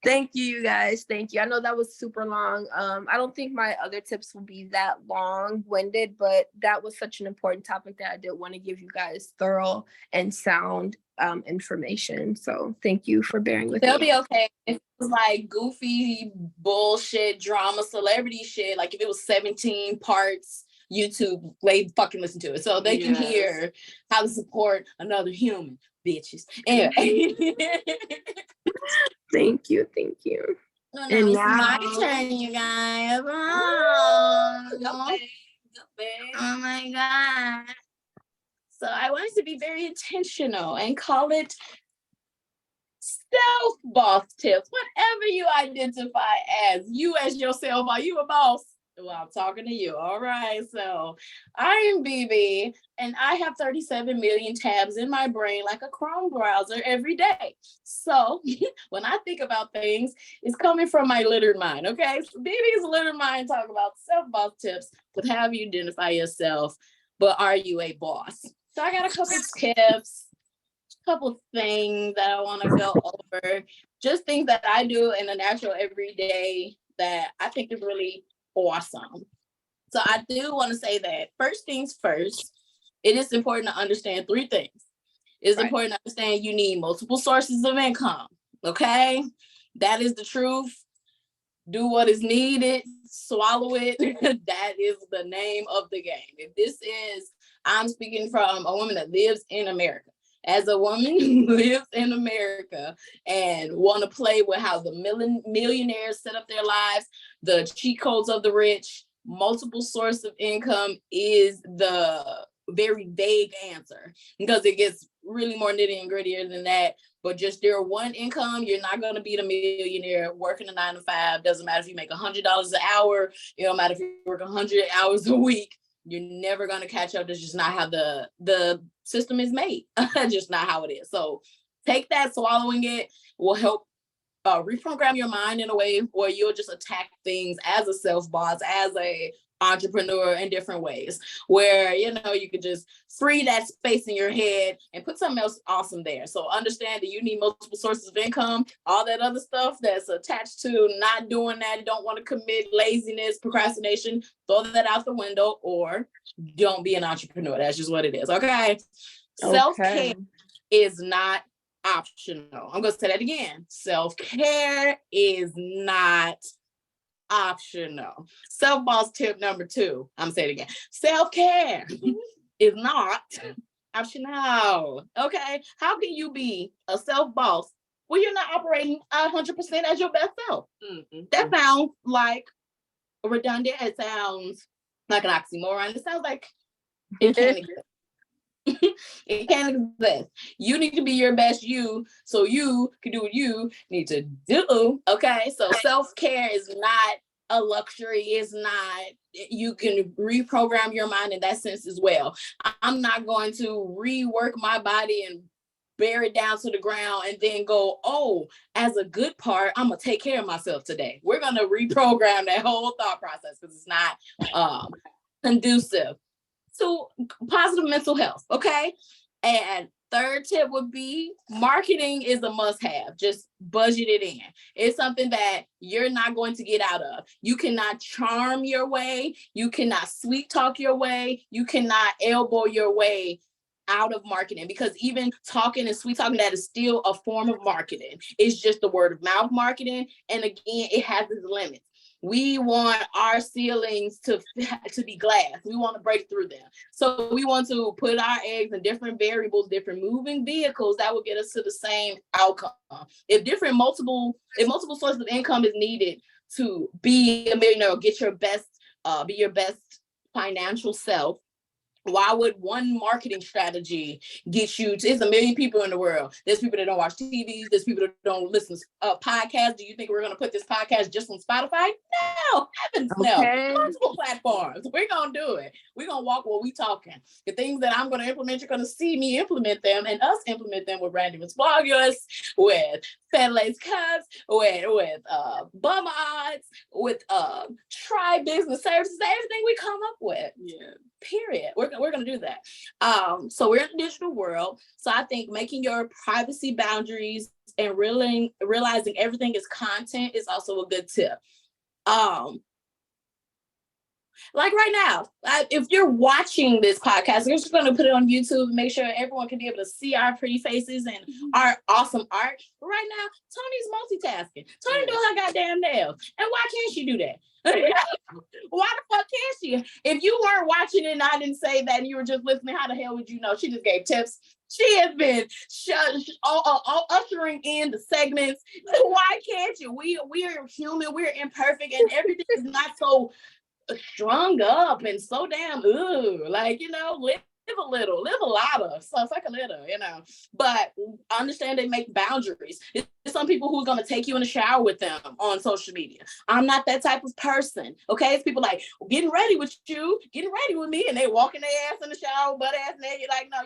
Thank you, you guys. Thank you. I know that was super long. I don't think my other tips will be that long-winded, but that was such an important topic that I did want to give you guys thorough and sound information. So thank you for bearing with me. They'll be okay. If it was like goofy bullshit drama celebrity shit, like if it was 17 parts, YouTube, they fucking listen to it. So they can hear how to support another human, bitches. Anyway. Thank you. Oh, and it's my turn, you guys. Oh my God. So I wanted to be very intentional and call it self-boss tips. Whatever you identify as, you as yourself, are you a boss? Well, I'm talking to you. All right. So I am BB, and I have 37 million tabs in my brain like a Chrome browser every day. So when I think about things, it's coming from my littered mind. Okay. So BB's littered mind talk about self-boss tips with how you identify yourself, but are you a boss? So I got a couple tips, a couple things that I want to go over, just things that I do in the natural everyday that I think is really awesome. So I do want to say that first things first, it is important to understand 3 things. It's important to understand you need multiple sources of income. Okay, that is the truth. Do what is needed, swallow it. That is the name of the game. If this is, I'm speaking from a woman that lives in America. As a woman who lives in America and want to play with how the millionaires set up their lives, the cheat codes of the rich, multiple source of income is the very vague answer, because it gets really more nitty and grittier than that. But just your one income, you're not going to be the millionaire working a 9 to 5. Doesn't matter if you make $100 an hour. It don't matter if you work 100 hours a week. You're never going to catch up. That's just not how the system is made. Just not how it is. So take that, swallowing it will help reprogram your mind in a way where you'll just attack things as a self-boss, as a entrepreneur in different ways, where you could just free that space in your head and put something else awesome there. So understand that you need multiple sources of income, all that other stuff that's attached to not doing that, don't want to commit, laziness, procrastination, throw that out the window, or don't be an entrepreneur. That's just what it is. Okay. Self-care is not optional. I'm going to say that again. Self-care is not optional. Self-boss tip number 2. I'm going to say it again. Self-care is not optional. Okay. How can you be a self-boss when you're not operating 100% as your best self? That sounds like redundant. It sounds like an oxymoron. It sounds like it can't exist. It can't exist. You need to be your best you, so you can do what you need to do. Okay, so self-care is not a luxury. It's not. You can reprogram your mind in that sense as well. I'm not going to rework my body and bear it down to the ground and then go, oh, as a good part, I'm gonna take care of myself today. We're gonna reprogram that whole thought process because it's not conducive to positive mental health. Okay. And third tip would be marketing is a must-have. Just budget it in. It's something that you're not going to get out of. You cannot charm your way. You cannot sweet talk your way. You cannot elbow your way out of marketing, because even talking and sweet talking, that is still a form of marketing. It's just the word of mouth marketing. And again, it has its limits. We want our ceilings to be glass. We want to break through them. So we want to put our eggs in different variables, different moving vehicles that will get us to the same outcome. If multiple sources of income is needed to be a millionaire or get your best, be your best financial self, why would one marketing strategy get you to, it's a million people in the world. There's people that don't watch TVs. There's people that don't listen to podcasts. Do you think we're going to put this podcast just on Spotify? No, heavens no. Multiple platforms. We're going to do it. We're going to walk while we talking. The things that I'm going to implement, you're going to see me implement them and us implement them with Randomous bloggers, with Fedelace Cuts, with bum odds, with try business services, everything we come up with. Yeah. Period. We're going to do that. So we're in the digital world. So I think making your privacy boundaries and realizing everything is content is also a good tip. Like right now, if you're watching this podcast, we're just going to put it on YouTube and make sure everyone can be able to see our pretty faces and our awesome art. But right now, Tony's multitasking. Tony doing her goddamn nails. And why can't she do that? Why the fuck can't she? If you weren't watching it and I didn't say that and you were just listening, how the hell would you know? She just gave tips. She has been ushering in the segments. Why can't you? We are human. We're imperfect, and everything is not so strung up and so damn like, live a little, live a lot of, so it's like a little, but understand they make boundaries. There's some people who's going to take you in the shower with them on social media. I'm not that type of person. Okay, it's people like getting ready with me, and they walking their ass in the shower, butt ass naked. Like, no,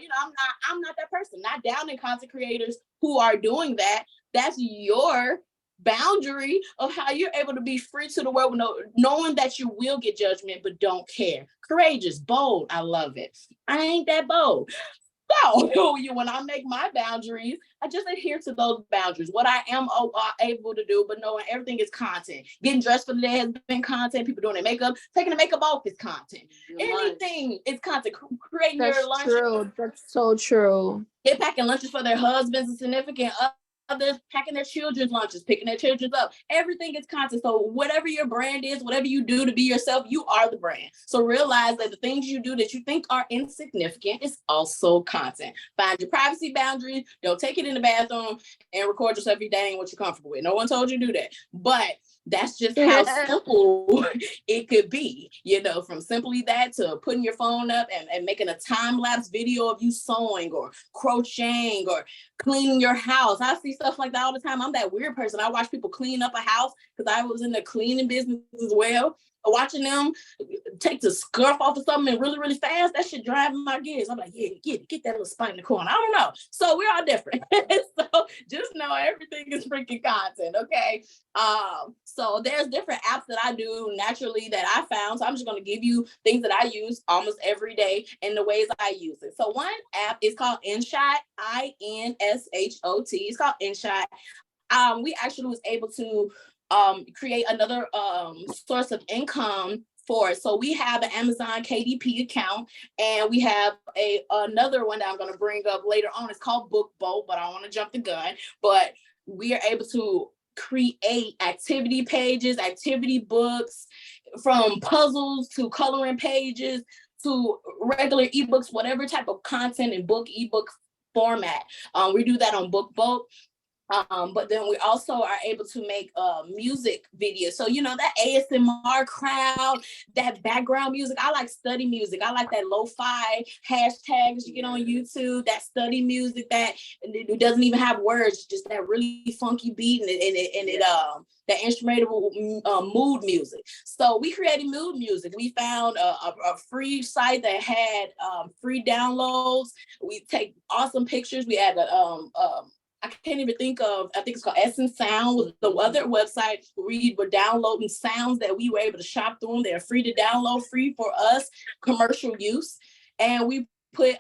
I'm not that person. Not downing content creators who are doing that. That's your boundary of how you're able to be free to the world, knowing that you will get judgment, but don't care. Courageous, bold. I love it. I ain't that bold. So when I make my boundaries, I just adhere to those boundaries. What I am able to do, but knowing everything is content. Getting dressed for the day has been content. People doing their makeup, taking the makeup off is content. Anything is content. Creating your lunch. True. That's so true. They're packing lunches for their husbands and significant others, packing their children's lunches, picking their children's up. Everything is content. So whatever your brand is, whatever you do to be yourself, you are the brand. So realize that the things you do that you think are insignificant is also content. Find your privacy boundaries. Don't take it in the bathroom and record yourself if you ain't what you're comfortable with. No one told you to do that. But that's just how simple it could be, from simply that to putting your phone up and making a time-lapse video of you sewing or crocheting or cleaning your house. I see stuff like that all the time. I'm that weird person. I watch people clean up a house because I was in the cleaning business as well. Watching them take the scarf off of something really, really fast, that shit driving my gears. I'm like, yeah, get that little spot in the corner. I don't know. So we're all different. So just know everything is freaking content, okay? So there's different apps that I do naturally that I found. So I'm just going to give you things that I use almost every day and the ways I use it. So one app is called InShot, INSHOT. It's called InShot. We actually was able to create another source of income for it. So we have an Amazon KDP account, and we have another one that I'm going to bring up later on. It's called BookBolt, but I don't want to jump the gun. But we are able to create activity pages, activity books, from puzzles to coloring pages to regular ebooks, whatever type of content in ebook format. We do that on BookBolt. But then we also are able to make music videos. So, you know, that ASMR crowd, that background music. I like study music. I like that lo-fi hashtags you get on YouTube, that study music that it doesn't even have words, just that really funky beat and it that instrumental mood music. So we created mood music. We found a free site that had free downloads. We take awesome pictures. We had I can't even think of, I think it's called Essence Sound, was the other website where we were downloading sounds that we were able to shop through them. They're free to download, free for us, commercial use. And we put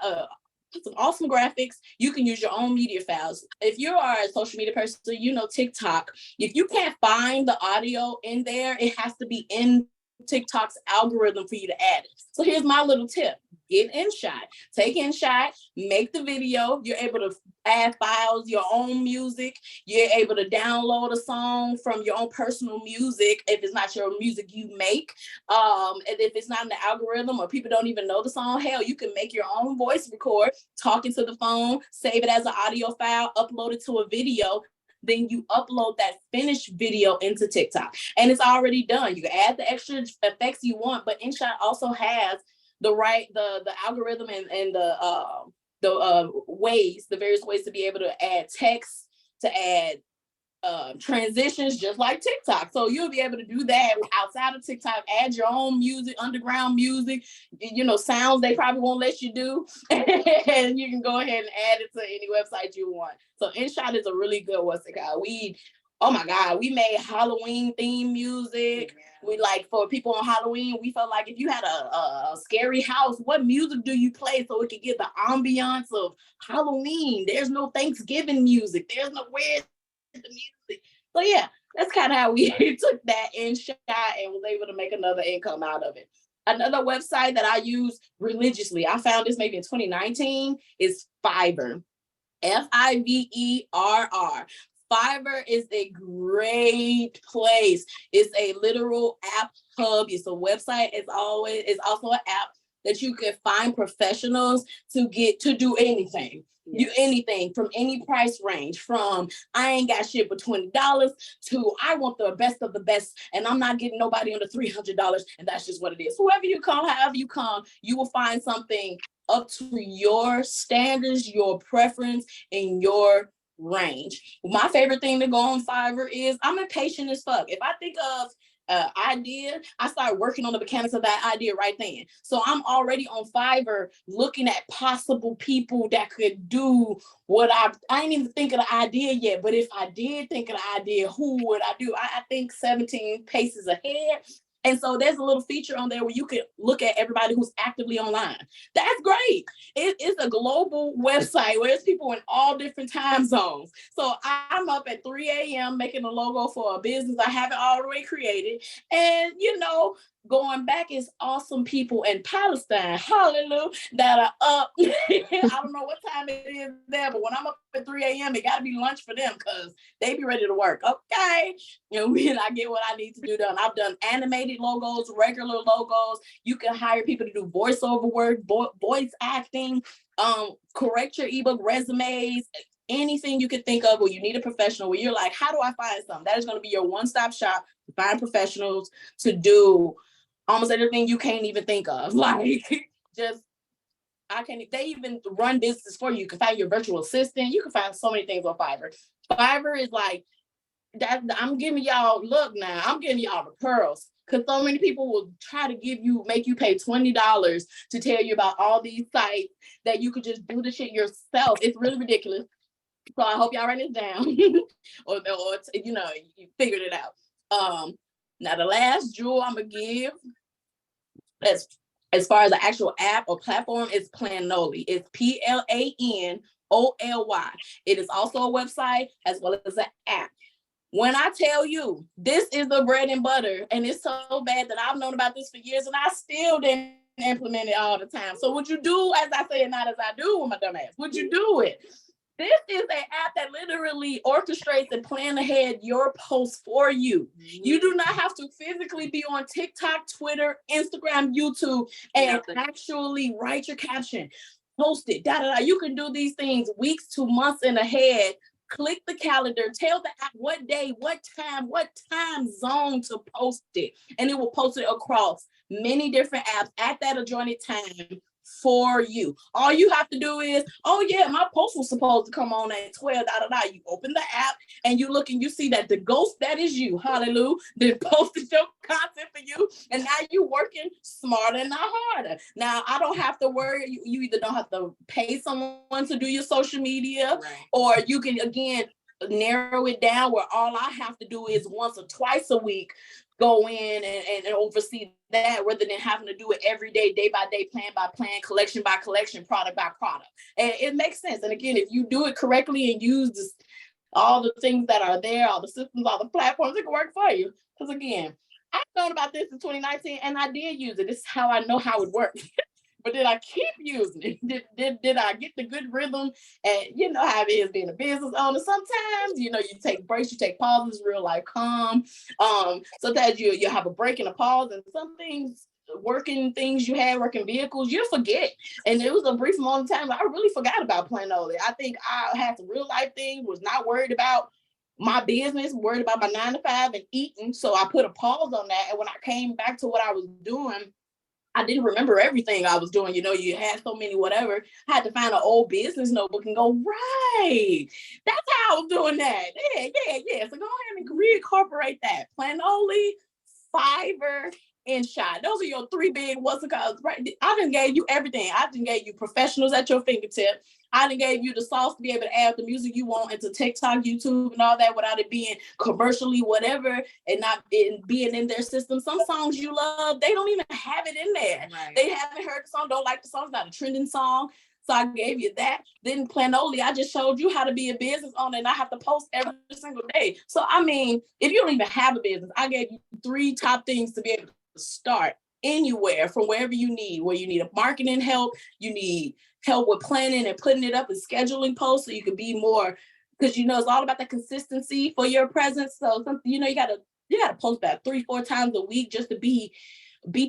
some awesome graphics. You can use your own media files. If you are a social media person, you know TikTok, if you can't find the audio in there, it has to be in TikTok's algorithm for you to add it. So here's my little tip. Get InShot. Take InShot, make the video. You're able to add files, your own music. You're able to download a song from your own personal music if it's not your music you make. And if it's not in the algorithm or people don't even know the song, hell, you can make your own voice record, talking to the phone, save it as an audio file, upload it to a video. Then you upload that finished video into TikTok. And it's already done. You can add the extra effects you want, but InShot also has the algorithm and the various ways to be able to add text, to add transitions, just like TikTok. So you'll be able to do that outside of TikTok, add your own music, underground music, you know, sounds they probably won't let you do. And you can go ahead and add it to any website you want. So InShot is a really good oh my God, we made Halloween theme music. We like for people on Halloween, we felt like if you had a scary house, what music do you play so it could get the ambiance of Halloween? There's no Thanksgiving music. There's no where's the music. So yeah, that's kind of how we took that InShot and was able to make another income out of it. Another website that I use religiously, I found this maybe in 2019, is Fiverr. Fiverr. Fiverr is a great place. It's a literal app hub. It's a website. It's also an app that you can find professionals to do anything. Yes. Do anything from any price range, from I ain't got shit but $20 to I want the best of the best and I'm not getting nobody under $300 and that's just what it is. Whoever you come, however you come, you will find something up to your standards, your preference, and your range. My favorite thing to go on Fiverr is I'm impatient as fuck. If I think of idea, I start working on the mechanics of that idea right then. So I'm already on Fiverr looking at possible people that could do what I ain't even think of the idea yet, but if I did think of the idea, who would I do? I think 17 paces ahead. And so there's a little feature on there where you can look at everybody who's actively online. That's great. It's a global website where there's people in all different time zones. So I'm up at 3 a.m. making a logo for a business I haven't already created. And, you know, going back is awesome people in Palestine, hallelujah, that are up. I don't know what time it is there, but when I'm up at 3 a.m., it got to be lunch for them because they be ready to work. Okay. And when I get what I need to do done. I've done animated logos, regular logos. You can hire people to do voiceover work, voice acting, correct your ebook resumes, anything you could think of where you need a professional, where you're like, how do I find something? That is going to be your one-stop shop to find professionals to do almost everything you can't even think of. Like, they even run business for you. You can find your virtual assistant. You can find so many things on Fiverr. Fiverr is like, that I'm giving y'all, look now, I'm giving y'all the pearls. Because so many people will try to make you pay $20 to tell you about all these sites that you could just do the shit yourself. It's really ridiculous. So I hope y'all write it down or you know, you figured it out. Now the last jewel I'm gonna give as far as the actual app or platform is Planoly. It's Planoly. It is also a website as well as an app. When I tell you this is the bread and butter, and it's so bad that I've known about this for years and I still didn't implement it all the time. So would you do as I say and not as I do with my dumb ass? Would you do it? This is an app that literally orchestrates and plan ahead your posts for you. You do not have to physically be on TikTok, Twitter, Instagram, YouTube, and actually write your caption, post it, You can do these things weeks to months in ahead click the calendar, tell the app what day, what time zone to post it. And it will post it across many different apps at that adjoining time for you. All you have to do is, oh yeah, my post was supposed to come on at 12, You open the app and you look and you see that the ghost that is you, hallelujah, then posted your content for you. And now you working smarter, not harder. Now I don't have to worry. You either don't have to pay someone to do your social media, Right. or you can again narrow it down where all I have to do is once or twice a week go in and oversee that, rather than having to do it every day by day, plan by plan, collection by collection, product by product. And it makes sense. And again, if you do it correctly and use this, all the things that are there, all the systems, all the platforms, it can work for you. Because again, I've known about this in 2019 and I did use it. This is how I know how it works. But did I keep using it? Did I get the good rhythm? And you know how it is being a business owner. Sometimes, you take breaks, you take pauses, real life calm. Sometimes you have a break and a pause, and some things, working vehicles, you forget. And it was a brief moment of time I really forgot about Planoly. I think I had some real life things, was not worried about my business, worried about my 9 to 5 and eating. So I put a pause on that. And when I came back to what I was doing, I didn't remember everything I was doing. You had so many whatever. I had to find an old business notebook and go, right, that's how I was doing that. Yeah. So go ahead and reincorporate that. Planoly, Fiverr, and Shot. Those are your 3 big what's it called, right? I done gave you everything. I done gave you professionals at your fingertip. I done gave you the sauce to be able to add the music you want into TikTok, YouTube, and all that without it being commercially whatever and not being in their system. Some songs you love, they don't even have it in there. Right. They haven't heard the song, don't like the song, it's not a trending song. So I gave you that. Then Planoly, I just showed you how to be a business owner and I have to post every single day. So, I mean, if you don't even have a business, I gave you 3 top things to be able to start anywhere from wherever you need, where you need a marketing help, you need help with planning and putting it up and scheduling posts so you can be more, because it's all about the consistency for your presence. So you gotta post about 3-4 times a week just to beat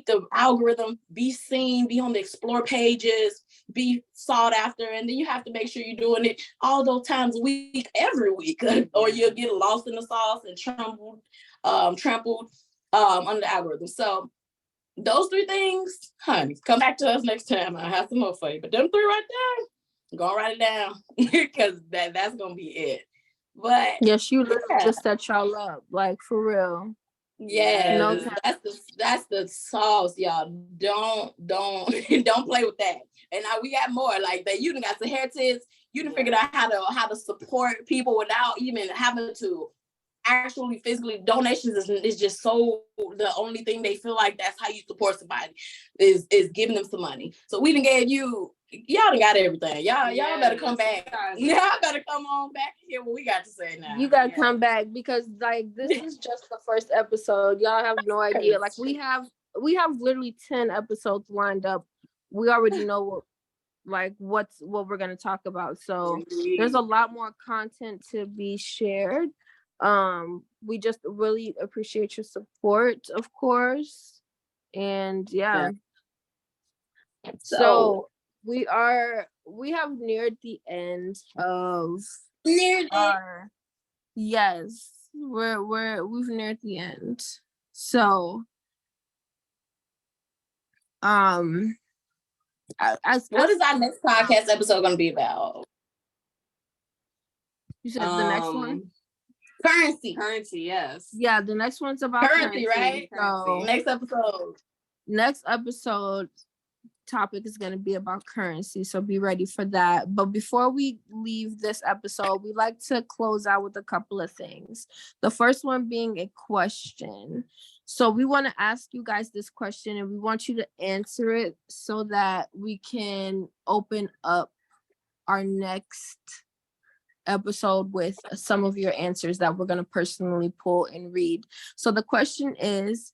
the algorithm, be seen, be on the explore pages, be sought after, and then you have to make sure you're doing it all those times a week, every week, or you'll get lost in the sauce and trampled under the algorithm. So those 3 things, honey, come back to us next time. I have some more for you. But them 3 right there, go write it down because that's gonna be it. But yes, you literally just set y'all up, like for real. Yes, No, that's the sauce, y'all. Don't play with that. And now we got more like that. You done got some heritage. You done figured out how to support people without even having to actually physically. Donations is just so the only thing they feel like that's how you support somebody is giving them some money. So we done gave you. Y'all done got everything. Y'all better come back. Y'all better come on back and hear what we got to say now. You gotta come back because this is just the first episode. Y'all have no idea. Like we have literally 10 episodes lined up. We already know what we're gonna talk about. So there's a lot more content to be shared. We just really appreciate your support, of course. And yeah. So we have neared the end of our we've neared the end. So what is our next podcast episode going to be about? You said the next one? Currency, yes. Yeah, the next one's about currency, right? So Next episode topic is going to be about currency, so be ready for that. But before we leave this episode, we like to close out with a couple of things. The first one being a question. So we want to ask you guys this question and we want you to answer it so that we can open up our next episode with some of your answers that we're going to personally pull and read. So the question is,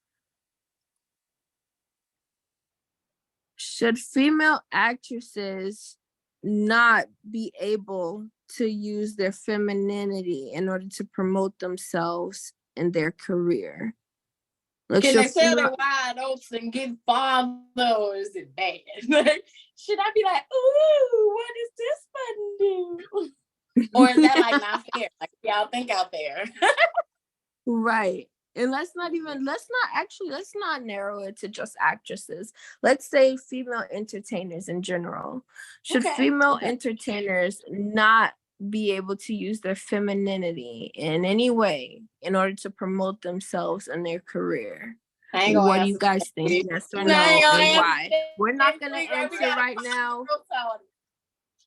should female actresses not be able to use their femininity in order to promote themselves in their career? Like, can they sell their wide oats and get followers? Or is it bad? Should I be like, ooh, what does this button do? Or is that like not fair? Like y'all think out there. Right. And let's not narrow it to just actresses. Let's say female entertainers in general. Should female entertainers not be able to use their femininity in any way in order to promote themselves and their career? What do you guys think? Yes or no, and why? We're not gonna answer right now.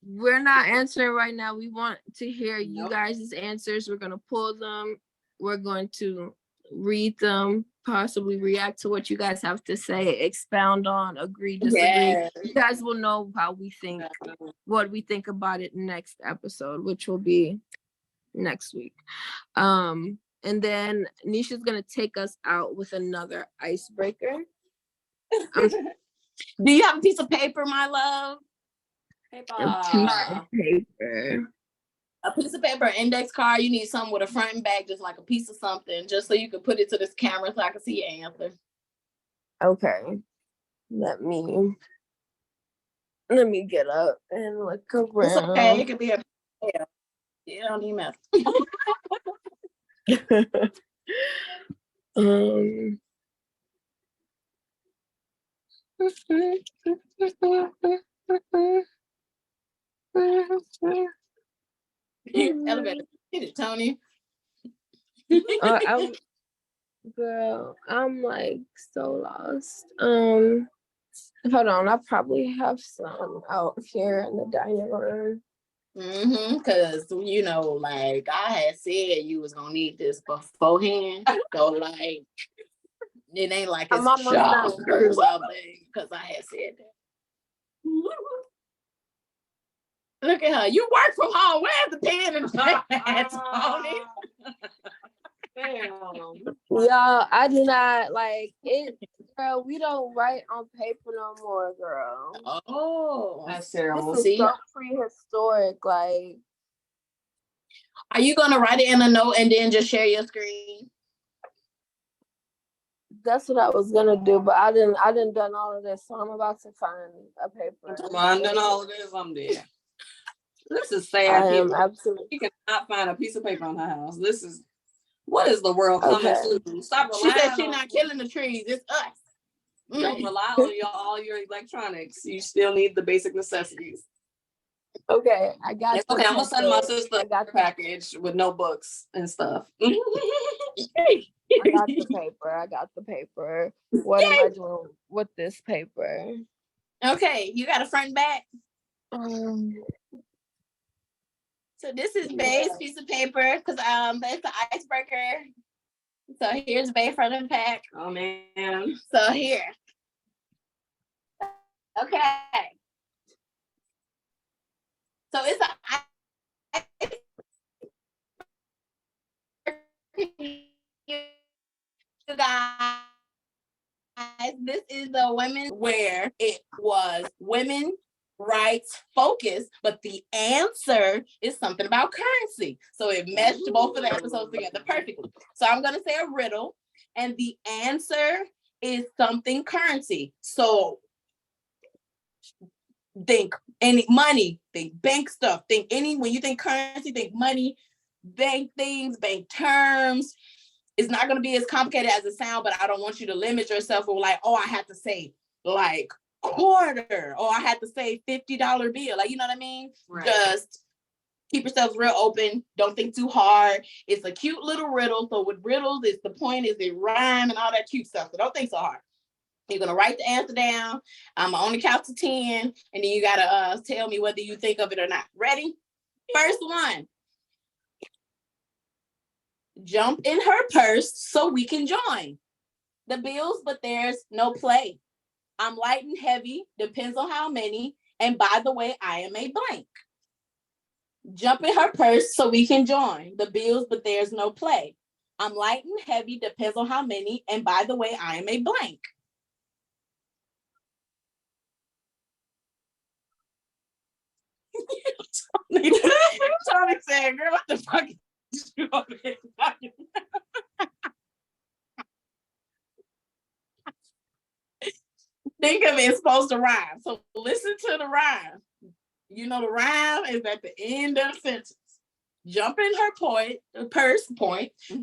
We're not answering right now. We want to hear you guys' answers. We're gonna pull them. We're going to read them, possibly react to what you guys have to say, expound on, agree, disagree. Yes. You guys will know how we think, what we think about it next episode, which will be next week. And then Nisha's gonna take us out with another icebreaker. Do you have a piece of paper, my love? A piece of paper. A piece of paper, index card. You need something with a front and back, just like a piece of something, just so you can put it to this camera so I can see your answer. Okay. Let me get up and look around. It's okay. It could be a you don't need mess. Elevator. Get it, Tony. I'm like so lost. Hold on, I probably have some out here in the dining room. Because you know, like I had said, you was gonna need this beforehand. So like, it ain't like it's shock or something. Because I had said that. Look at her. You work from home. Where's the pen and pad, Tony? Y'all, I do not like it. Girl, we don't write on paper no more, girl. Oh, that's terrible. This is so prehistoric. Like, are you gonna write it in a note and then just share your screen? That's what I was gonna do, but I didn't done all of this, so I'm about to find a paper. I'm done all of this. I'm dead. This is sad. I am absolutely. You cannot find a piece of paper on her house. What is the world coming to? Stop relying. She said she's not killing the trees. It's us. Don't rely on all your electronics. You still need the basic necessities. Okay, I got. It's okay, I'm gonna send my sister a package with notebooks and stuff. I got the paper. What am I doing with this paper? Okay, you got a front and back. So this is Bay's piece of paper because it's the icebreaker. So here's Bay front and back. Oh man. So here. Okay. So it's you guys. This is the women where it was women rights focus, but the answer is something about currency. So it meshed both of the episodes together perfectly. So I'm gonna say a riddle, and the answer is something currency. So think any money, think bank stuff, think when you think currency, think money, bank things, bank terms. It's not gonna be as complicated as it sounds, but I don't want you to limit yourself with like, oh, I have to say like quarter, or I had to say $50 bill. Like, you know what I mean? Right. Just keep yourselves real open. Don't think too hard. It's a cute little riddle. So with riddles, it's the point is it rhyme and all that cute stuff. So don't think so hard. You're gonna write the answer down. I'm on the count to 10, and then you gotta tell me whether you think of it or not. Ready? First one. Jump in her purse so we can join the bills, but there's no play. I'm light and heavy, depends on how many. And by the way, I am a blank. Jump in her purse so we can join the bills, but there's no play. I'm light and heavy, depends on how many. And by the way, I am a blank. Tony said, girl, what the fuck is you over here talking about? Think of it, it's supposed to rhyme. So listen to the rhyme. You know the rhyme is at the end of the sentence. Jump in her purse,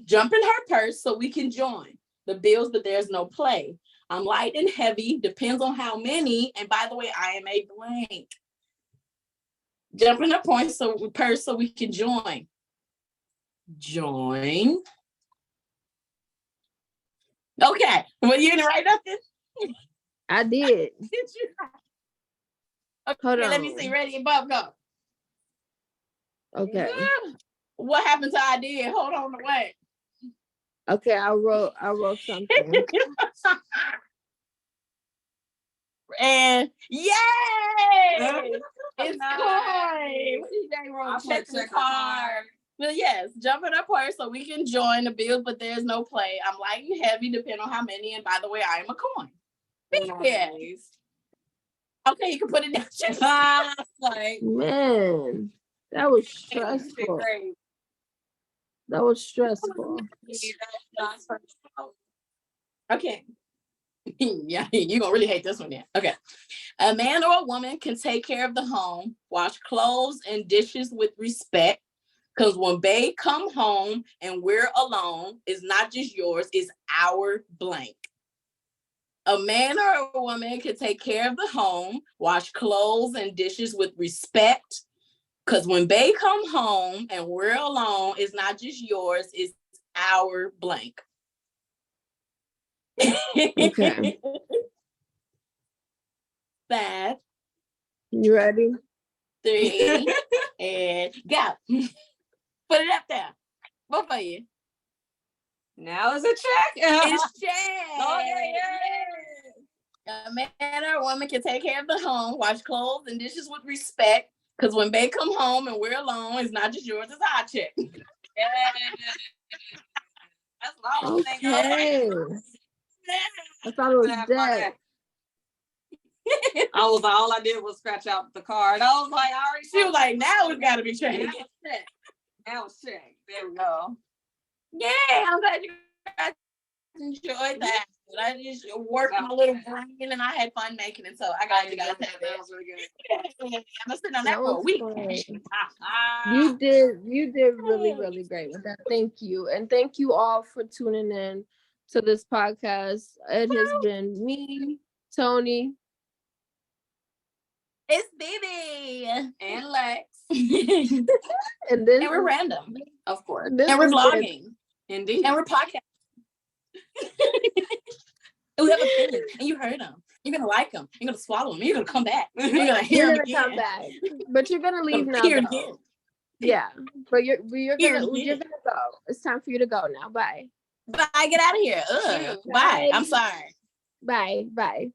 jump in her purse so we can join the bills, but there's no play. I'm light and heavy, depends on how many. And by the way, I am a blank. Jump in her purse so we can join. Join. Okay. Well, you didn't write nothing? I did. Did you? Okay, Hold let on. me see. Ready, Bob, go. Okay. What happened to I did? Hold on the way. Okay, I wrote something. And yay! It's Nice. coin. What did they wrote? Check the card. Well, yes, jump in our purse so we can join the bills, but there's no play. I'm light and heavy, depending on how many. And by the way, I am a coin. Nice. Okay, you can put it down. Like, man, that was stressful. That was stressful. Okay. Yeah, you're gonna really hate this one then. Okay. A man or a woman can take care of the home, wash clothes and dishes with respect. Because when they come home and we're alone, it's not just yours, it's our blank. A man or a woman can take care of the home, wash clothes and dishes with respect. Because when they come home and we're alone, it's not just yours, it's our blank. Okay. 5, You ready? 3, and go. Put it up there. Both of you. Now it's a check. It's check. Oh, yeah. A man or a woman can take care of the home, wash clothes and dishes with respect. Because when they come home and we're alone, it's not just yours, it's our check. Yeah. That's long. Okay. I thought it was dead. All I did was scratch out the card. I was like, I already. She was like, now it's got to be changed. Now it's check. There we go. Yeah, I'm glad you guys enjoyed that. I just worked my little brain and I had fun making it. So I got you guys have it. That was really good. I'm gonna sit on that for a week. You did really great with that. Thank you. And thank you all for tuning in to this podcast. It has been me, Tony. It's Bibi And Lex. and we're random, of course. And we're vlogging. Indeed. And we're podcasting. And we have opinions. And you heard them. You're gonna like them. You're gonna swallow them. You're gonna come back. You're gonna hear them again. Come back. But you're gonna leave now. Again. Yeah. But you're gonna go. It's time for you to go now. Bye. Bye. Get out of here. Bye. I'm sorry. Bye.